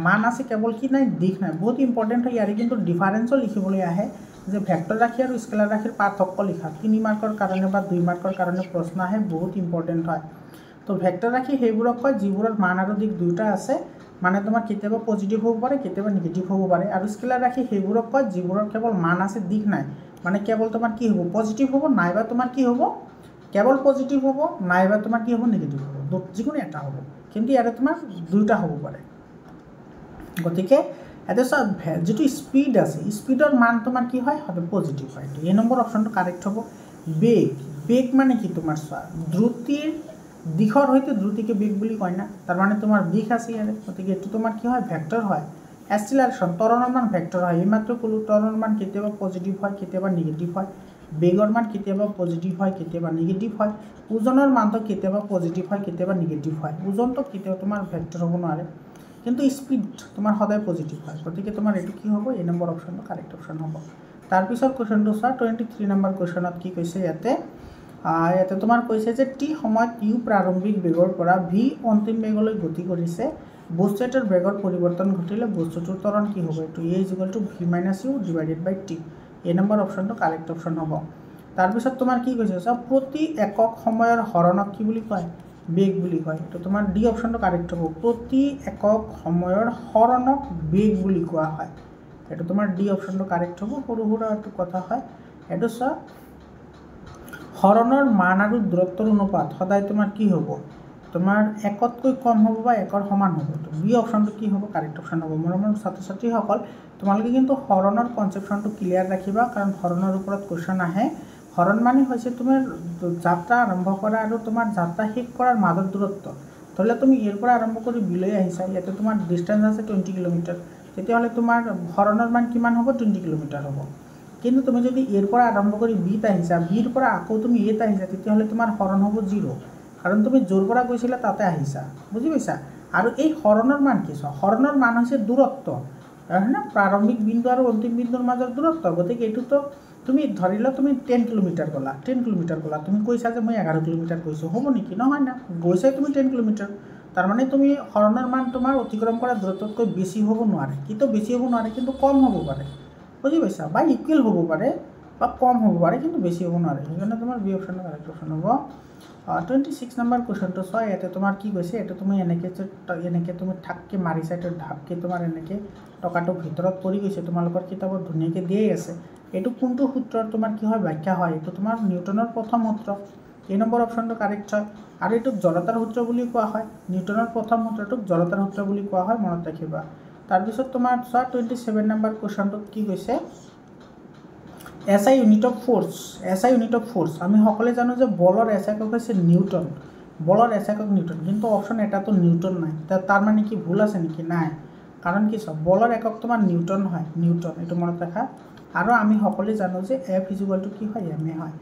মান আছে কেৱল কি নাই দিশ নাই বহুত ইম্পৰ্টেন্ট হয় ইয়াৰে কিন্তু ডিফাৰেন্সও লিখিবলৈ আহে যে ভেক্টৰ ৰাশি আৰু স্কেলাৰ ৰাশিৰ পাৰ্থক্য লিখা 3 মাৰ্কৰ কাৰণে বা 2 মাৰ্কৰ কাৰণে প্ৰশ্ন আহে বহুত ইম্পৰ্টেন্ট হয় তো ভেক্টৰ ৰাশি হেবোৰক কয় যিবোৰৰ মান আৰু দিশ দুটা আছে মানে তোমাৰ কেতিয়াবা পজিটিভ হ'ব পাৰে কেতিয়াবা নেগেটিভ হ'ব পাৰে আৰু স্কেলাৰ ৰাশি হেবোৰক কয় যিবোৰৰ কেৱল মান আছে দিশ নাই মানে কেৱল তোমাৰ কি হ'ব পজিটিভ হ'ব নাইবা তোমাৰ কি হ'ব কেৱল পজিটিভ হ'ব নাইবা তোমাৰ কি হ'ব নেগেটিভ হ'ব যিকোনো এটা হ'ব কিন্তু ইয়াতে তোমাৰ দুটা হ'ব পাৰে গতিকে এটা যেটো স্পীড আছে স্পীডৰ মান তোমাৰ কি হয় হবে পজিটিভ হয় এই নম্বৰ অপশনটো কাৰেক্ট হ'ব বেগ মানে কি তোমাৰ চোৱা দ্ৰুতিৰ দিশৰ হৈতে দ্ৰুতিকে বেগ বুলি কয় না তাৰ মানে তোমাৰ দিশ আছে ইয়াতে গতিকে এটো তোমাৰ কি হয় ভেক্টৰ হয় এক্সিলাৰেশন ত্বৰণৰ মান ভেক্টৰ হয় এইমাত্ৰ কলো ত্বৰণৰ মান কেতিয়াবা পজিটিভ হয় কেতিয়াবা নেগেটিভ হয় বেগৰ মান কেতিয়াবা পজিটিভ হয় কেতিয়াবা নেগেটিভ হয় ওজনৰ মানটো কেতিয়াবা পজিটিভ হয় কেতিয়াবা নেগেটিভ হয় ওজনটো কেতিয়াবা তোমাৰ ভেক্টৰ হ'ব নোৱাৰে কিন্তু স্পীড তোমাৰ সদায় পজিটিভ হয় গতিকে তোমাৰ এটো কি হ'ব এই নম্বৰ অপশনটো কাৰেক্ট অপশন হ'ব তাৰ পিছত কোৱেশ্চনটো চোৱা 23 নম্বৰ কোৱেশ্চনত কি কৈছে ইয়াতে তোমাৰ কৈছে যে টি সময়ত ইউ প্ৰাৰম্ভিক বেগৰ পৰা ভি অন্তিম বেগলৈ গতি কৰিছে বস্তু এটাৰ বেগৰ পৰিৱৰ্তন ঘটিলে বস্তুটোৰ ত্বৰণ কি হ'ব এটো a v - u divided by t এই নম্বৰ অপশনটো কাৰেক্ট অপশন হ'ব তাৰ পিছত তোমাৰ কি কৈছে সব প্ৰতি একক সময়ৰ হৰণক কি বুলি কয় বেগ বুলি কয় তো তোমাৰ ডি অপশনটো কাৰেক্ট হ'ব প্ৰতি একক সময়ৰ হৰণক বেগ বুলি কোৱা হয় এটো তোমাৰ ডি অপশনটো কাৰেক্ট হ'ব সৰু সৰু এটো কথা হয় এটো চোৱা হৰণৰ মান আৰু দূৰত্বৰ অনুপাত সদায় তোমাৰ কি হ'ব তোমাৰ একতকৈ কম হ'ব বা একৰ সমান হ'ব তো বি অপশনটো কি হ'ব কাৰেক্ট অপশন হ'ব মৰমৰ ছাত্ৰ ছাত্ৰীসকল তোমালোকে কিন্তু হৰণৰ কনসেপশনটো ক্লিয়াৰ ৰাখিবা কাৰণ হৰণৰ ওপৰত কোৱেশ্চন আহে হৰণ মানে হৈছে তোমাৰ যাত্ৰা আৰম্ভ কৰা আৰু তোমাৰ যাত্ৰা শেষ কৰাৰ মাজৰ দূৰত্ব ধৰিলে তুমি এৰ পৰা আৰম্ভ কৰি বিলৈ আহিছা ইয়াতে তোমাৰ ডিসটেন্স আছে 20 কিলোমিটাৰ তেতিয়া হলে তোমাৰ হৰণৰ মান কিমান হ'ব 20 কিলোমিটাৰ হ'ব কিন্তু তুমি যদি এৰ পৰা আৰম্ভ কৰি বিত আহিছা বিৰ পৰা আকৌ তুমি এত আহিছা তেতিয়া হলে তোমাৰ হৰণ হ'ব 0 কাৰণ তুমি জোৰ পৰা গৈছিলা তাতে আহিছা বুজি পাইছা আৰু এই হৰণৰ মান কি হৰণৰ মান হৈছে দূৰত্ব হয়না প্ৰাৰম্ভিক বিন্দু আৰু অন্তিম বিন্দুৰ মাজৰ দূৰত্ব গতিকে এটো তো তুমি ধৰিলা তুমি 10 কিলোমিটাৰ গলা তুমি কৈছা যে মই 11 কিলোমিটাৰ গৈছো হ'ব নেকি নহয় না গৈছা তুমি 10 কিলোমিটাৰ তাৰ মানে তুমি হৰণৰ মান তোমাৰ অতিক্ৰম কৰা দূৰত্বতকৈ বেছি হ'ব নোৱাৰে কিন্তু বেছি হ'ব নোৱাৰে কিন্তু কম হ'ব পাৰে বুজি পাইছা বা ইকুৱেল হ'ব পাৰে বা কম হ'ব পাৰে কিন্তু বেছি হ'ব নোৱাৰে সেইকাৰণে তোমাৰ বি অপশনটো কাৰেক্ট অপশন হ'ব 26 নম্বৰ কোৱেশ্চনটো চোৱা ইয়াতে তোমাৰ কি কৈছে এটা তুমি এনেকে তুমি ঠাককে মাৰিছা এটা ঢাপকে তোমাৰ এনেকে টকাটো ভিতৰত পৰি গৈছে তোমালোকৰ কিতাপত ধুনীয়াকে দিয়েই আছে এটো কোনটো সূত্ৰৰ তোমাৰ কি হয় ব্যাখ্যা হয় এটো তোমাৰ নিউটনৰ প্ৰথম সূত্ৰ এই নম্বৰ অপশনটো কাৰেক্ট হয় আৰু এটো জড়তাৰ সূত্ৰ বুলি কোৱা হয় নিউটনৰ প্ৰথম সূত্ৰটোক জড়তাৰ সূত্ৰ বুলি কোৱা হয় মনত ৰাখিবা তাৰ পিছত তোমাৰ 27 নম্বৰ কোৱেশ্চনটোত কি কৈছে SI ইউনিট অফ ফোৰ্স আমি সকলে জানো যে বলৰ SI একক হৈছে নিউটন বলৰ SI একক নিউটন কিন্তু অপশন এটা তো নিউটন নাই তাৰ মানে কি ভুল আছে নেকি নাই কাৰণ কি সব বলৰ একক তোমাৰ নিউটন হয় নিউটন এটো মনত ৰাখা আৰু আমি সকলে জানো যে F = কি হয় m হয়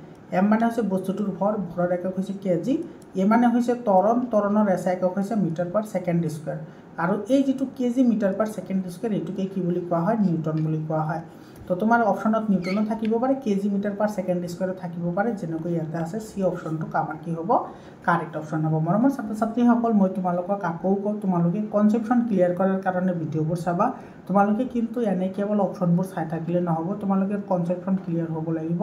m মানে হৈছে বস্তুটোৰ ভৰৰ একক হৈছে কেজি এ মানে হৈছে ত্বৰণৰ SI একক হৈছে মিটাৰ পাৰ সেকেন্ড স্কয়াৰ আৰু এই যেটো kg metre per second square এটোকে কি বুলি কোৱা হয় নিউটন বুলি কোৱা হয় তো তোমাৰ অপশনত নিউটন থাকিব পাৰে kg metre per second square থাকিব পাৰে যেনেকৈ ইয়াতে আছে সি অপশনটো কামাৰ কি হ'ব কাৰেক্ট অপশন হ'ব মৰমৰ ছাত্ৰ ছাত্ৰীসকল মই তোমালোকক আকৌ তোমালোকে কনসেপশন ক্লিয়াৰ কৰাৰ কাৰণে ভিডিওবোৰ চাবা তোমালোকে কিন্তু এনে কেৱল অপশনবোৰ চাই থাকিলে নহব তোমালোকে কনসেপশন ক্লিয়াৰ হ'ব লাগিব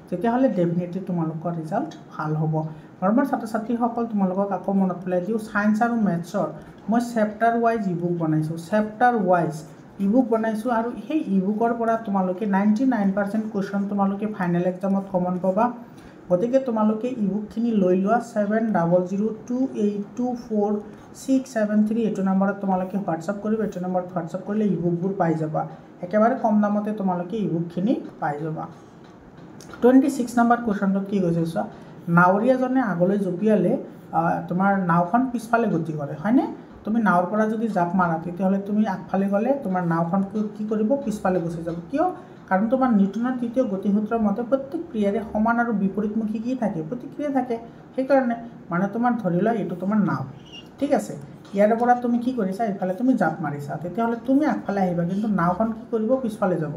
তেতিয়া হলে ডেফিনেটলি তোমালোকৰ ৰিজাল্ট ভাল হ'ব মৰমৰ ছাত্ৰ ছাত্ৰীসকল তোমালোকক আকৌ মনত পেলাই দিও সায়েন্স আৰু ম্যাথছৰ মই চেপ্টাৰ ওয়াইজ ইবুক বনাইছো চেপ্টাৰ ওয়াইজ ইবুক বনাইছো আৰু সেই ইবুকৰ পৰা তোমালোকে 99% কোৱেশ্চন তোমালোকে ফাইনাল এক্সামত কমন পাবা গতিকে তোমালোকে ইবুক খিনি লৈ লোৱা 7002824673 এটো নম্বৰত তোমালোকে WhatsApp কৰিবা এটো নম্বৰত WhatsApp কৰিলে ইবুকবোৰ পাই যাবা একেবাৰে কম দামতে তোমালোকে ইবুক খিনি পাই যাবা 26 নম্বৰ কোৱেশ্চনটো কি কৈছে চোৱা নাওৰিয়াজনে আগলৈ জপিয়ালে তোমাৰ নাওখন পিছফালে গতি কৰে হয়নে তুমি নাওৰ পৰা যদি জাপ মাৰা তেতিয়া হলে তুমি আগফালে গলে তোমাৰ নাওখন কি কৰিব পিছফালে গুচি যাব কিয় কাৰণ তোমাৰ নিউটনৰ তৃতীয় গতিসূত্ৰৰ মতে প্ৰত্যেক ক্ৰিয়াৰে সমান আৰু বিপৰীতমুখী কি থাকে প্ৰতিক্ৰিয়া থাকে সেই কাৰণে মানে তোমাৰ ধৰিলা এটো তোমাৰ নাও ঠিক আছে ইয়াৰ পৰা তুমি কি কৰিছা ইফালে তুমি জাপ মাৰিছা তেতিয়া হলে তুমি আগফালে আহিবা কিন্তু নাওখন কি কৰিব পিছফালে যাব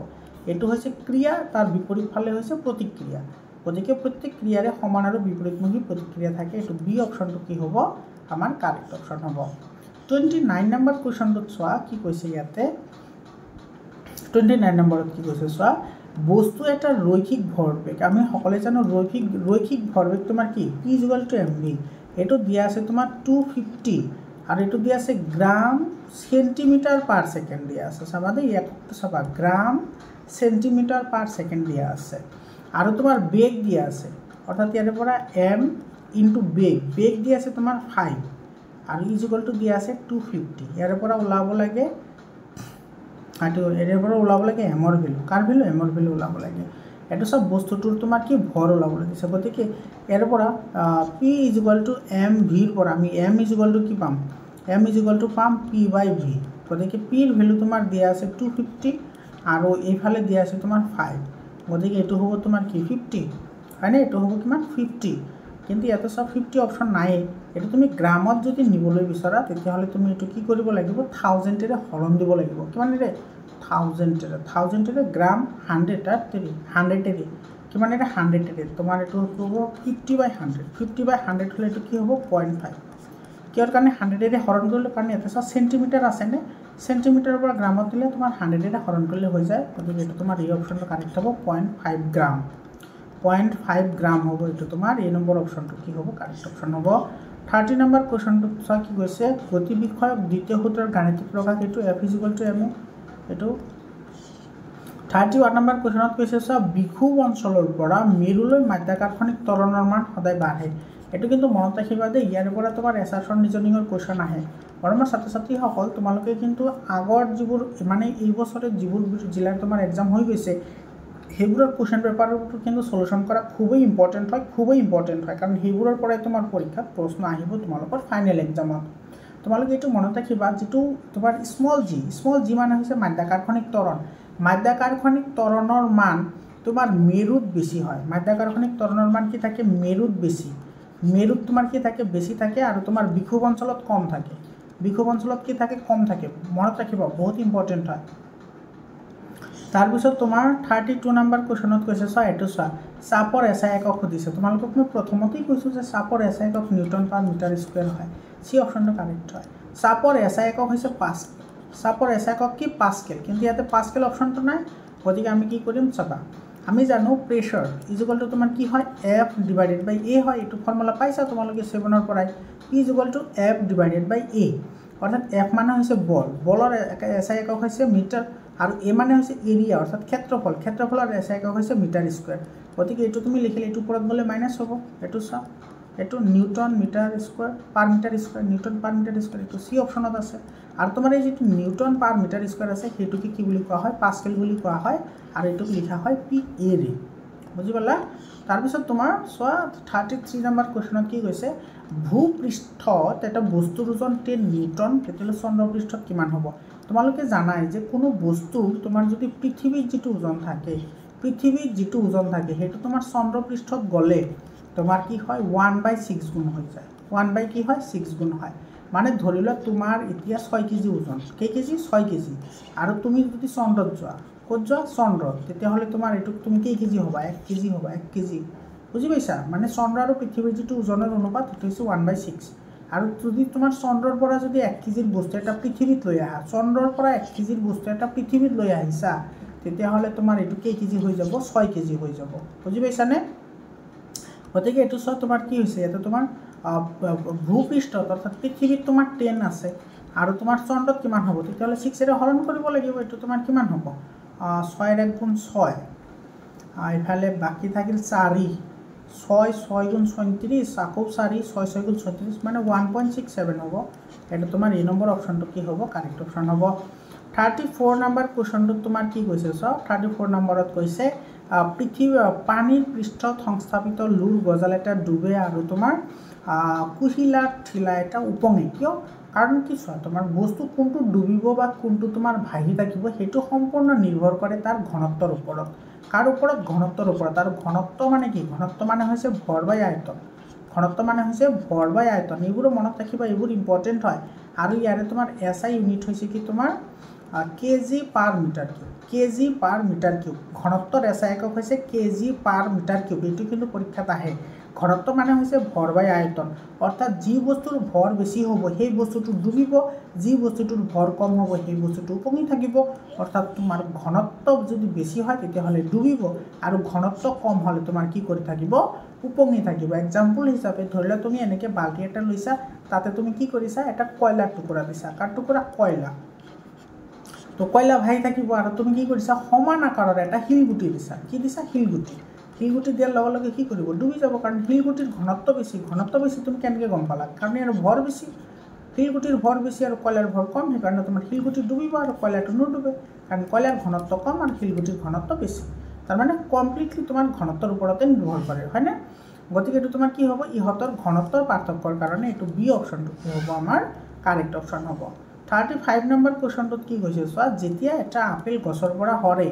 এটো হৈছে ক্ৰিয়া তাৰ বিপৰীত ফালে হৈছে প্ৰতিক্ৰিয়া গতিকে প্ৰত্যেক ক্ৰিয়াৰে সমান আৰু বিপৰীতমুখী প্ৰতিক্ৰিয়া থাকে এটো বি অপশনটো কি হ'ব আমাৰ কাৰেক্ট অপশন হ'ব 29 নম্বৰ কোৱেশ্চনটোত চোৱা কি কৈছে ইয়াতে 29 নম্বৰত কি কৈছে চোৱা বস্তু এটা ৰৈখিক ভৰবেগ আমি সকলে জানো ৰৈখিক ভৰবেগ তোমাৰ কি p = mv এটো দিয়া আছে তোমাৰ 250 আৰু এটো দিয়া আছে গ্রাম সেন্টিমিটার পার সেকেন্ড দিয়া আছে চাবা দেই একটো চাবা গ্রাম সেন্টিমিটার পার সেকেন্ড দিয়া আছে আৰু তোমাৰ বেগ দিয়া আছে অৰ্থাৎ ইয়াৰ পৰা m ইনটু বেগ দিয়া আছে তোমাৰ 5 আৰু ইকুৱেল টু দিয়া আছে 250 ইয়াৰ পৰা ওলাব লাগে আৰু ইয়াৰ পৰা ওলাব লাগে m ৰ ভ্যালু কাৰ ভ্যালু m ৰ ভ্যালু ওলাব লাগে এটো সব বস্তুটোৰ তোমাৰ কি ভৰ ওলাব লাগে গতিকে ইয়াৰ পৰা p equal two m v ৰ পৰা আমি m ইকুৱেল টু কি পাম m ইকুৱেল টু পাম p বাই v গতিকে p ৰ ভ্যালু তোমাৰ দিয়া আছে 250 আৰু এইফালে দিয়া আছে তোমাৰ 5 গতিকে এটো হ'ব তোমাৰ কি 50 হয়নে এটো হ'ব কিমান 50 কিন্তু ইয়াতে সব 50 অপশন নাই এটো তুমি গ্ৰামত যদি নিবলৈ বিচৰা তেতিয়া হলে তুমি এটো কি কৰিব লাগিব 1000 এৰে হৰণ দিব লাগিব কিমান এৰে 1000 এৰে গ্ৰাম 100 এৰে কিমান এৰে 100 এৰে তোমাৰ এটো হ'ব 50 বাই 100 হলে এটো কি হ'ব 0.5 কিয়ৰ কাৰণে 100 এৰে হৰণ কৰিলে কাৰণে এটা সেন্টিমিটাৰ আছে নে সেন্টিমিটাৰৰ পৰা গ্ৰামত দিলে তোমাৰ 100 এৰে হৰণ কৰিলে হৈ যায় গতিকে এটো তোমাৰ এই অপশনটো কাৰেক্ট হ'ব 0.5 গ্ৰাম 0.5 গ্ৰাম হ'ব এটো তোমাৰ এই নম্বৰ অপশনটো কি হ'ব কাৰেক্ট অপশন হ'ব 30 নম্বৰ কোৱেশ্চনটো চোৱা কি কৈছে গতি বিষয়ক দ্বিতীয় সূত্ৰৰ গাণিতিক প্ৰকাশ এটো f = ma এটো 31 নম্বৰ কোৱেশ্চনত কৈছে চোৱা বিক্ষুব অঞ্চলৰ পৰা মেৰুলৈ মাধ্যাকৰ্ষণিক ত্বৰণৰ মান সদায় বাঢ়ে এটো কিন্তু মনত ৰাখিবা দে ইয়াৰ পৰা তোমাৰ এছাৰশন ৰিজনিংৰ কোৱেশ্চন আহে বৰ্তমান ছাত্ৰ-ছাত্ৰী সকল তোমালোকে কিন্তু আগৰ যিবোৰ মানে এই বছৰে যিবোৰ জিলাৰ তোমাৰ এক্সাম হৈ গৈছে হেবুৰৰ কোৱেশ্চন পেপাৰটো কিন্তু সলিউশন কৰা খুবই ইম্পৰ্টেন্ট হয় কাৰণ হেবুৰৰ পৰাই তোমাৰ পৰীক্ষাত প্ৰশ্ন আহিব তোমালোকৰ ফাইনেল এক্সামত তোমালোকে এটো মনত ৰাখিবা যেটো তোমাৰ স্মল জি মানে হৈছে মাধ্যাকৰ্ষণিক ত্বৰণৰ মান তোমাৰ মেৰুত বেছি হয় মাধ্যাকৰ্ষণিক ত্বৰণৰ মান কি থাকে মেৰুত বেছি মেৰুত তোমাৰ কি থাকে বেছি থাকে আৰু তোমাৰ বিক্ষুব অঞ্চলত কম থাকে বিক্ষুব অঞ্চলত কি থাকে কম থাকে মনত ৰাখিবা বহুত ইম্পৰ্টেন্ট হয় তাৰ পিছত তোমাৰ 32 নম্বৰ কোৱেশ্চনত কৈছে চোৱা এটো চোৱা চাপৰ এসআই একক সুধিছে তোমালোকক মই প্ৰথমতেই কৈছো যে চাপৰ এসআই একক নিউটন পাৰ মিটাৰ স্কয়াৰ হয় সি অপশনটো কাৰেক্ট হয় চাপৰ এসআই একক হৈছে পাস্কেল চাপৰ এসআই একক কি পাস্কেল কিন্তু ইয়াতে পাস্কেল অপশনটো নাই গতিকে আমি কি কৰিম চাবা আমি জানো প্ৰেছাৰ ইকুৱেল টু তোমাৰ কি হয় f ডিভাইডেড বাই a হয় এটো ফৰ্মুলা পাইছা তোমালোকে 7 ৰ পৰাই p equal to f divided by a অৰ্থাৎ f মানে হৈছে বলৰ এসআই একক হৈছে মিটাৰ আৰু a মানে হৈছে এৰিয়া অৰ্থাৎ ক্ষেত্ৰফলৰ এসআই একক হৈছে মিটাৰ স্কয়াৰ গতিকে এটো তুমি লিখিলে এটো ওপৰত গলে মাইনাস হ'ব এটো চা এটো নিউটন মিটাৰ স্কয়াৰ পাৰ মিটাৰ স্কয়াৰ নিউটন পাৰ মিটাৰ স্কয়াৰ এটো সি অপশনত আছে আৰু তোমাৰ এই যেটো নিউটন পাৰ মিটাৰ স্কয়াৰ আছে হেতুকে কি বুলি কোৱা হয় পাস্কেল বুলি কোৱা হয় আৰু এটো লিখা হয় pa ৰে বুজি পালা তাৰ পিছত তোমাৰ সোৱা 33 নম্বৰ কোৱেশ্চনত কি কৈছে ভূপৃষ্ঠত এটা বস্তুৰ ওজন 10 নিউটন তেতিয়ালে চন্দ্ৰপৃষ্ঠত কিমান হ'ব তোমালোকে জানাই যে কোনো বস্তু তোমাৰ যদি পৃথিৱীৰ যেটো ওজন থাকে হেতু তোমাৰ চন্দ্ৰপৃষ্ঠত গলে তোমাৰ কি হয় 1/6 গুণ হৈ যায় 1 কি হয় 6 গুণ হয় মানে ধৰিলা তোমাৰ এতিয়া 6 কেজি ওজন কেই কেজি 6 কেজি আৰু তুমি যদি চন্দ্ৰত যোৱা ক'ত যোৱা চন্দ্ৰত তেতিয়া হলে তোমাৰ এটো তুমি কেই কেজি হ'বা 1 কেজি বুজি পাইছা মানে চন্দ্ৰ আৰু পৃথিৱীৰ যেটো ওজনৰ অনুপাত হেতু হৈছে 1/6 আৰু যদি তোমাৰ চন্দ্ৰৰ পৰা যদি 1 কেজিৰ বস্তু এটা পৃথিৱীত লৈ আহা চন্দ্ৰৰ পৰা 1 কেজিৰ বস্তু এটা পৃথিৱীত লৈ আহিছা তেতিয়া হলে তোমাৰ এটো কেই কেজি হৈ যাব 6 কেজি হৈ যাব বুজি পাইছা নে গতিকে এটো সব তোমাৰ কি হৈছে এটা তোমাৰ ভূপৃষ্ঠত অৰ্থাৎ পৃথিৱীত তোমাৰ 10 আছে আৰু তোমাৰ চন্দ্ৰত কিমান হ'ব তেতিয়া হলে 6 এৰে হৰণ কৰিব লাগিব এটো তোমাৰ কিমান হ'ব 6 এর 1 গুণ 6 ইফালে বাকি থাকিল 4 6 গুণ 37 আকৌ 4 6 গুণ 36 মানে 1.67 হ'ব এটা তোমাৰ এই নম্বৰ অপশনটো কি হ'ব কাৰেক্ট অপশন হ'ব 34 নম্বৰ কোৱেশ্চনটো তোমাৰ কি কৈছে সো 34 নম্বৰত কৈছে পৃথিৱী পানীৰ পৃষ্ঠত সংস্থাপিত লুৰ গজাল এটা ডুবে আৰু তোমাৰ কুহিলাৰ ঠিলা এটা উপঙে কিয় কাৰণ কি চোৱা তোমাৰ বস্তু কোনটো ডুবিব বা কোনটো তোমাৰ ভাহি থাকিব হেতু সম্পূৰ্ণ নিৰ্ভৰ কৰে তাৰ ঘনত্বৰ ওপৰত কাৰ ওপৰত ঘনত্বৰ ওপৰত আৰু ঘনত্ব মানে কি ঘনত্ব মানে হৈছে ভৰ বাই আয়তন এইবোৰ মনত ৰাখিবা এইবোৰ ইম্পৰ্টেন্ট হয় আৰু ইয়াৰে তোমাৰ এসআই ইউনিট হৈছে কি তোমাৰ কেজি পাৰ মিটাৰ কিউব ঘনত্বৰ এসআই একক হৈছে কেজি পাৰ মিটাৰ কিউব এটো কিন্তু পৰীক্ষাত আহে ঘনত্ব মানে হৈছে ভৰ বাই আয়তন অৰ্থাৎ যি বস্তুৰ ভৰ বেছি হ'ব সেই বস্তুটো ডুবিব যি বস্তুটোৰ ভৰ কম হ'ব সেই বস্তুটো উপঙি থাকিব অৰ্থাৎ তোমাৰ ঘনত্ব যদি বেছি হয় তেতিয়া হলে ডুবিব আৰু ঘনত্ব কম হলে তোমাৰ কি কৰি থাকিব উপঙি থাকিব এক্সাম্পল হিচাপে ধৰিলা তুমি এনেকে বালটি এটা লৈছা তাতে তুমি কি কৰিছা এটা কয়লাৰ টুকুৰা দিছা কাৰ টুকুৰা কয়লা তো কয়লা ভাই থাকিব আৰু তুমি কি কৰিছা সমান আকাৰৰ এটা শিলগুটি দিছা কি দিছা শিলগুটি দিয়াৰ লগে লগে কি কৰিব ডুবি যাব কাৰণ শিলগুটিৰ ঘনত্ব বেছি তুমি কেনেকৈ গম পালা কাৰণ ইয়াৰ ভৰ বেছি শিলগুটিৰ ভৰ বেছি আৰু কয়লাৰ ভৰ কম সেইকাৰণে তোমাৰ শিলগুটি ডুবিব আৰু কয়লাটো নুডুবে কাৰণ কয়লাৰ ঘনত্ব কম আৰু শিলগুটিৰ ঘনত্ব বেছি তাৰমানে কমপ্লিটলি তোমাৰ ঘনত্বৰ ওপৰতে নিৰ্ভৰ কৰে হয়নে গতিকে এইটো তোমাৰ কি হ'ব ইহঁতৰ ঘনত্বৰ পাৰ্থক্যৰ কাৰণে এইটো বি অপশ্যনটো কি হ'ব আমাৰ কাৰেক্ট অপশ্যন হ'ব 35 নম্বৰ কুৱেশ্যনটোত কি কৈছে চোৱা যেতিয়া এটা আপেল গছৰ পৰা সৰে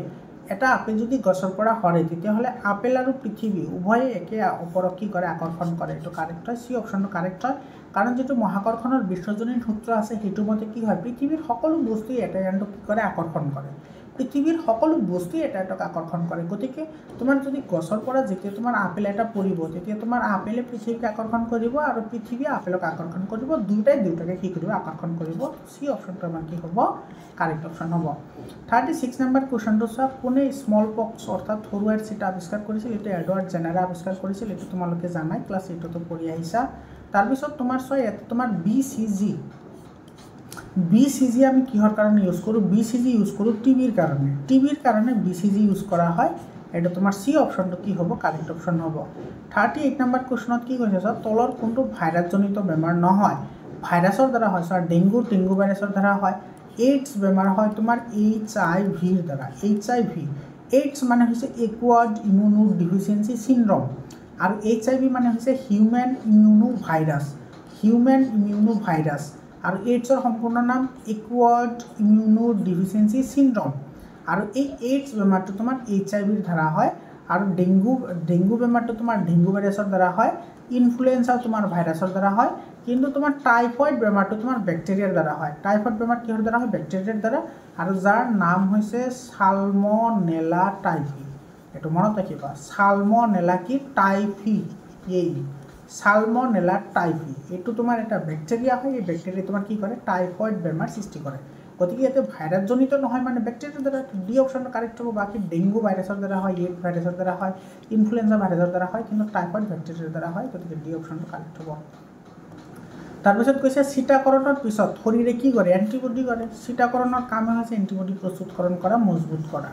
এটা আপেল যদি গছৰ পৰা সৰে তেতিয়াহ'লে আপেল আৰু পৃথিৱী উভয়ে একে ওপৰক কি কৰে আকৰ্ষণ কৰে এইটো কাৰেক্ট হয় সি অপশ্যনটো কাৰেক্ট হয় কাৰণ যেটো মহাকৰ্ষণৰ বিশ্বজনীন সূত্ৰ আছে সেইটো মতে কি হয় পৃথিৱীৰ সকলো বস্তুই এটা আনটো কি কৰে আকৰ্ষণ কৰে পৃথিৱীৰ সকলো বস্তুই এটা আনটোক আকৰ্ষণ কৰে গতিকে তোমাৰ যদি গছৰ পৰা যেতিয়া তোমাৰ আপেল এটা পৰিব তেতিয়া তোমাৰ আপেলে পৃথিৱীক আকৰ্ষণ কৰিব আৰু পৃথিৱী আপেলক আকৰ্ষণ কৰিব দুটাকে কি কৰিব আকৰ্ষণ কৰিব সি অপশ্যনটো আমাৰ কি হ'ব কাৰেক্ট অপশ্যন হ'ব 36 নম্বৰ কুৱেশ্যনটো চোৱা কোনে স্মল পক্স অৰ্থাৎ সৰু আইৰ চিটা আৱিষ্কাৰ কৰিছিল এইটো এডৱাৰ্ড জেনাৰে আৱিষ্কাৰ কৰিছিল এইটো তোমালোকে জানাই ক্লাছ 8টো পঢ়ি আহিছা তাৰপিছত তোমাৰ চোৱা ইয়াত তোমাৰ BCG আমি কিহৰ কাৰণে ইউজ কৰোঁ BCG ইউজ কৰোঁ টিভিৰ কাৰণে BCG ইউজ কৰা হয় এটা তোমাৰ সি অপশ্যনটো কি হ'ব কাৰেক্ট অপশ্যন হ'ব 38 নম্বৰ কুৱেশ্যনত কি কৈছে চোৱা তলৰ কোনটো ভাইৰাছজনিত বেমাৰ নহয় ভাইৰাছৰ দ্বাৰা হয় চোৱা ডেংগু ভাইৰাছৰ দ্বাৰা হয় এইডছ বেমাৰ হয় তোমাৰ HIVৰ দ্বাৰা এইডছ মানে হৈছে একুৱাৰ্ড ইমিউনোডেফিচিয়েঞ্চি চিনড্ৰম আৰু HIV মানে হৈছে হিউম্যান ইমিউনো ভাইৰাছ আৰু এইডছৰ সম্পূৰ্ণ নাম একুৱাৰ্ড ইমিউনোডেফিচিয়েঞ্চি চিনড্ৰম আৰু এই এইডছ বেমাৰটো তোমাৰ HIVৰ দ্বাৰা হয় আৰু ডেংগু বেমাৰটো তোমাৰ ডেংগু ভাইৰাছৰ দ্বাৰা হয় ইনফ্লুৱেঞ্জা তোমাৰ ভাইৰাছৰ দ্বাৰা হয় কিন্তু তোমাৰ টাইফয়েড বেমাৰটো তোমাৰ বেক্টেৰিয়াৰ দ্বাৰা হয় টাইফয়েড বেমাৰ কিহৰ দ্বাৰা হয় বেক্টেৰিয়াৰ দ্বাৰা আৰু যাৰ নাম হৈছে সালমনেলা টাইফি এটো মনত ৰাখিবা সালমনেলা কি টাইফি সালমনেলা টাইফি এটো তোমাৰ এটা বেক্টেৰিয়া হয় এই বেক্টেৰিয়া তোমাৰ কি কৰে টাইফয়েড বেমাৰ সৃষ্টি কৰে গতিকে এতে ভাইৰাছজনিত নহয় মানে বেক্টেৰিয়াৰ দ্বাৰা ডি অপশ্যনটো কাৰেক্ট হ'ব বাকি ডেংগু ভাইৰাছৰ দ্বাৰা হয় এইডছ ভাইৰাছৰ দ্বাৰা হয় ইনফ্লুৱেঞ্জা ভাইৰাছৰ দ্বাৰা হয় কিন্তু টাইফয়েড বেক্টেৰিয়াৰ দ্বাৰা হয় গতিকে ডি অপশ্যনটো কাৰেক্ট হ'ব তাৰপিছত কৈছে চিটাকৰণৰ পিছত শৰীৰে কি কৰে এন্টিবডি কৰে চিটাকৰণৰ কাম হৈছে এন্টিবডি প্ৰস্তুতকৰণ কৰা মজবুত কৰা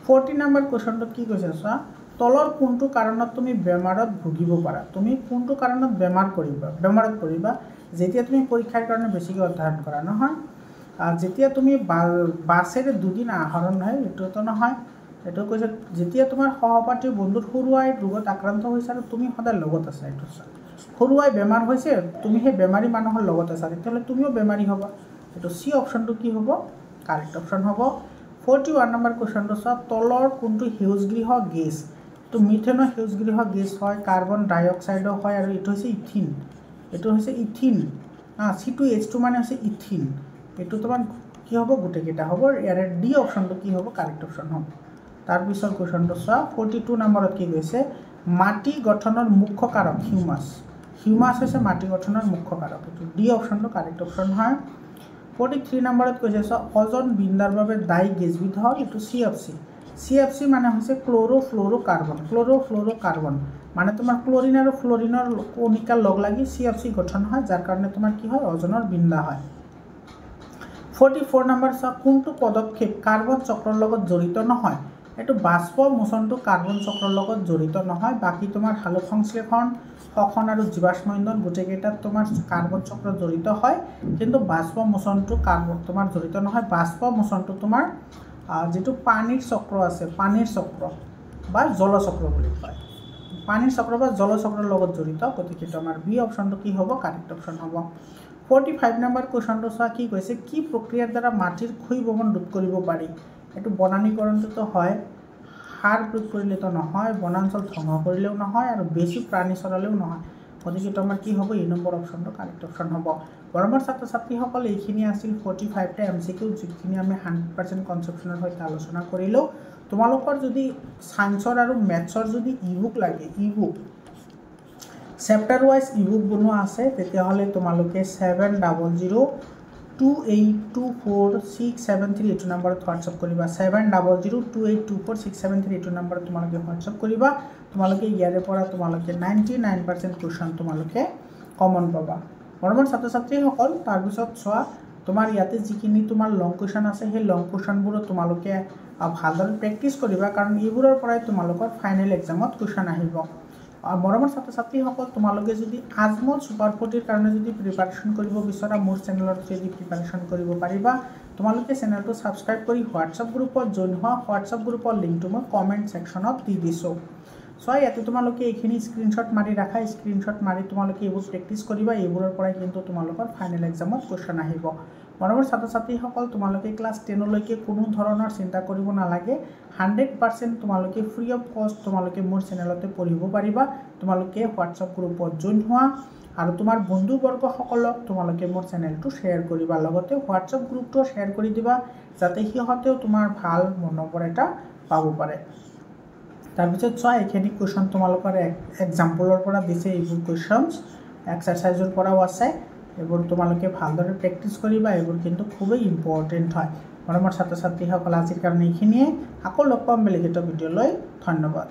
40 নম্বৰ কুৱেশ্যনটোত কি কৈছে চোৱা তলৰ কোনটো কাৰণত তুমি বেমাৰত ভুগিব পাৰা তুমি কোনটো কাৰণত বেমাৰত পৰিবা যেতিয়া তুমি পৰীক্ষাৰ কাৰণে বেছিকৈ অধ্যয়ন কৰা নহয় যেতিয়া তুমি বাছেৰে দুদিন আহৰণ হয় এটোতো নহয় এটো কৈছে যেতিয়া তোমাৰ সহপাঠী বন্ধুৰ সৰুৱাই ৰোগত আক্ৰান্ত হৈছে আৰু তুমি সদায় লগত আছা এটো সৰুৱাই বেমাৰ হৈছে তুমি হে বেমাৰী মানুহৰ লগত আছা তেতিয়াহ'লে তুমিও বেমাৰী হ'বা এটো সি অপশ্যনটো কি হ'ব কাৰেক্ট অপশ্যন হ'ব 41 নম্বৰ কুৱেশ্যনটো চোৱা তলৰ কোনটো সেউজগৃহ গেছ তো মিথেনৰ সেউজগৃহ গেছ হয় কাৰ্বন ডাই অক্সাইডো হয় আৰু এটো হৈছে ইথিন C2H2 মানে হৈছে ইথিন এটো তোমাৰ কি হ'ব গুটেকেটা হ'ব ইয়াৰে ডি অপশ্যনটো কি হ'ব কাৰেক্ট অপশ্যন হ'ব তাৰ পিছৰ কুৱেশ্যনটো চোৱা 42 নম্বৰত কি কৈছে মাটি গঠনৰ মুখ্য কাৰক হিউমাছ হৈছে মাটি গঠনৰ মুখ্য কাৰক এটো ডি অপশ্যনটো কাৰেক্ট অপশ্যন হয় 43 নম্বৰত কৈছে চোৱা ওজন বিন্দাৰ বাবে দায়ী গেছবিধ হয় এটো CFC মানে হৈছে ক্লোৰ'ফ্লুৰ'কাৰ্বন মানে তোমাৰ ক্লোৰিন আৰু ফ্লোৰিনৰ কণিকা লগ লাগি CFC গঠন হয় যাৰ কাৰণে তোমাৰ কি হয় ওজনৰ বিন্দা হয় 44 নম্বৰ চোৱা কোনটো পদক্ষেপ কাৰ্বন চক্ৰৰ লগত জড়িত নহয় এটো বাষ্প মোচনটো কাৰ্বন চক্ৰৰ লগত জড়িত নহয় বাকি তোমাৰ হালক সংশ্লেষণ শ্বসন আৰু জীৱাশ্ম ইন্ধন গুটেকেটাত তোমাৰ কাৰ্বন চক্ৰ জড়িত হয় কিন্তু বাষ্প মোচনটো কাৰ্বন তোমাৰ জড়িত নহয় বাষ্প মোচনটো তোমাৰ যেটো পানীৰ চক্ৰ আছে পানীৰ চক্ৰ বা জলচক্ৰ বুলি কয় পানীৰ চক্ৰ বা জলচক্ৰৰ লগত জড়িত গতিকে তোমাৰ বি অপশ্যনটো কি হ'ব কাৰেক্ট অপশ্যন হ'ব 45 নম্বৰ কুৱেশ্যনটো চোৱা কি কৈছে কি প্ৰক্ৰিয়াৰ দ্বাৰা মাটিৰ ক্ষয়ভৱন ৰোধ কৰিব পাৰি এটো বনানীকৰণটো হয় সাৰ প্ৰয়োগ কৰিলেতো নহয় বনাঞ্চল ধ্বংস কৰিলেও নহয় আৰু বেছি প্ৰাণী চৰালেও নহয় গতিকে তোমাৰ কি হ'ব এই নম্বৰ অপশ্যনটো কাৰেক্ট অপশ্যন হ'ব বৰমৰ ছাত্ৰ-ছাত্ৰীসকল এইখিনি আছিল 45 টা MCQ যিখিনি আমি 100% কনসেপচনৰ সৈতে আলোচনা কৰিলো তোমালোকৰ যদি সায়েন্সৰ আৰু ম্যাথছৰ যদি ইবুক লাগে ইবুক চেপ্টাৰ ওয়াইজ ইবুক বনোৱা আছে তেতিয়াহ'লে তোমালোকে 7002824673 এইটো নম্বৰত হোৱাটসএপ কৰিবা 7002824673 এইটো নম্বৰত তোমালোকে হোৱাটসএপ কৰিবা তোমালোকে ইয়াৰে পৰা তোমালোকে 99% কোৱেশ্চন তোমালোকে কমন পাবা বৰ্তমান ছাত্ৰ-ছাত্ৰীসকল তাৰ পিছত চোৱা তোমাৰ ইয়াতে যিখিনি তোমাৰ লং কুৱেশ্যন আছে সেই লং কুৱেশ্যনবোৰো তোমালোকে ভালদৰে প্ৰেক্টিছ কৰিবা, কাৰণ এইবোৰৰ পৰাই তোমালোকৰ ফাইনেল এক্সামত কুৱেশ্যন আহিব। মৰমৰ ছাত্ৰ ছাত্ৰীসকল, তোমালোকে যদি আজমল ছুপাৰ 40ৰ কাৰণে যদি প্ৰিপাৰেশ্যন কৰিব বিচৰা মোৰ চেনেলত যদি প্ৰিপাৰেশ্যন কৰিব পাৰিবা। তোমালোকে চেনেলটো ছাবস্ক্ৰাইব কৰি হোৱাটছআপ গ্ৰুপত জইন হোৱা। হোৱাটছআপ গ্ৰুপৰ লিংকটো মই কমেণ্ট ছেকশ্যনত দি দিছোঁ। ইয়াতে তোমালোকে এইখিনি স্ক্ৰীনশ্বট মাৰি ৰাখা। স্ক্ৰীনশ্বট মাৰি তোমালোকে এইবোৰ প্ৰেক্টিছ কৰিবা। এইবোৰৰ পৰাই কিন্তু তোমালোকৰ ফাইনেল এক্সামত কুৱেশ্যন আহিব। মৰমৰ ছাত্ৰ ছাত্ৰীসকল, তোমালোকে ক্লাছ 10লৈকে কোনো ধৰণৰ চিন্তা কৰিব নালাগে। 100% তোমালোকে ফ্ৰী অফ কষ্ট তোমালোকে মোৰ চেনেলতে পঢ়িব পাৰিবা। তোমালোকে হোৱাটছআপ গ্ৰুপত জইন হোৱা আৰু তোমাৰ বন্ধুবৰ্গসকলক তোমালোকে মোৰ চেনেলটো শ্বেয়াৰ কৰিবা। লগতে হোৱাটছআপ গ্ৰুপটো শ্বেয়াৰ কৰি দিবা, যাতে সিহঁতেও তোমাৰ ভাল মনোবৰ এটা পাব পাৰে। তাৰপিছত এইখিনি কুৱেশ্যন তোমালোকৰ এক্সাম্পলৰ পৰা দিছে। এইবোৰ কুৱেশ্যনছ এক্সাৰচাইজৰ পৰাও আছে। এইবোৰ তোমালোকে ভালদৰে প্ৰেক্টিছ কৰিবা। এইবোৰ কিন্তু খুবেই ইম্পৰ্টেণ্ট হয়। মৰমৰ ছাত্ৰ ছাত্ৰীসকল, আজিৰ কাৰণে এইখিনিয়ে। আকৌ লগ পাম বেলেগ এটা ভিডিঅ'লৈ। ধন্যবাদ।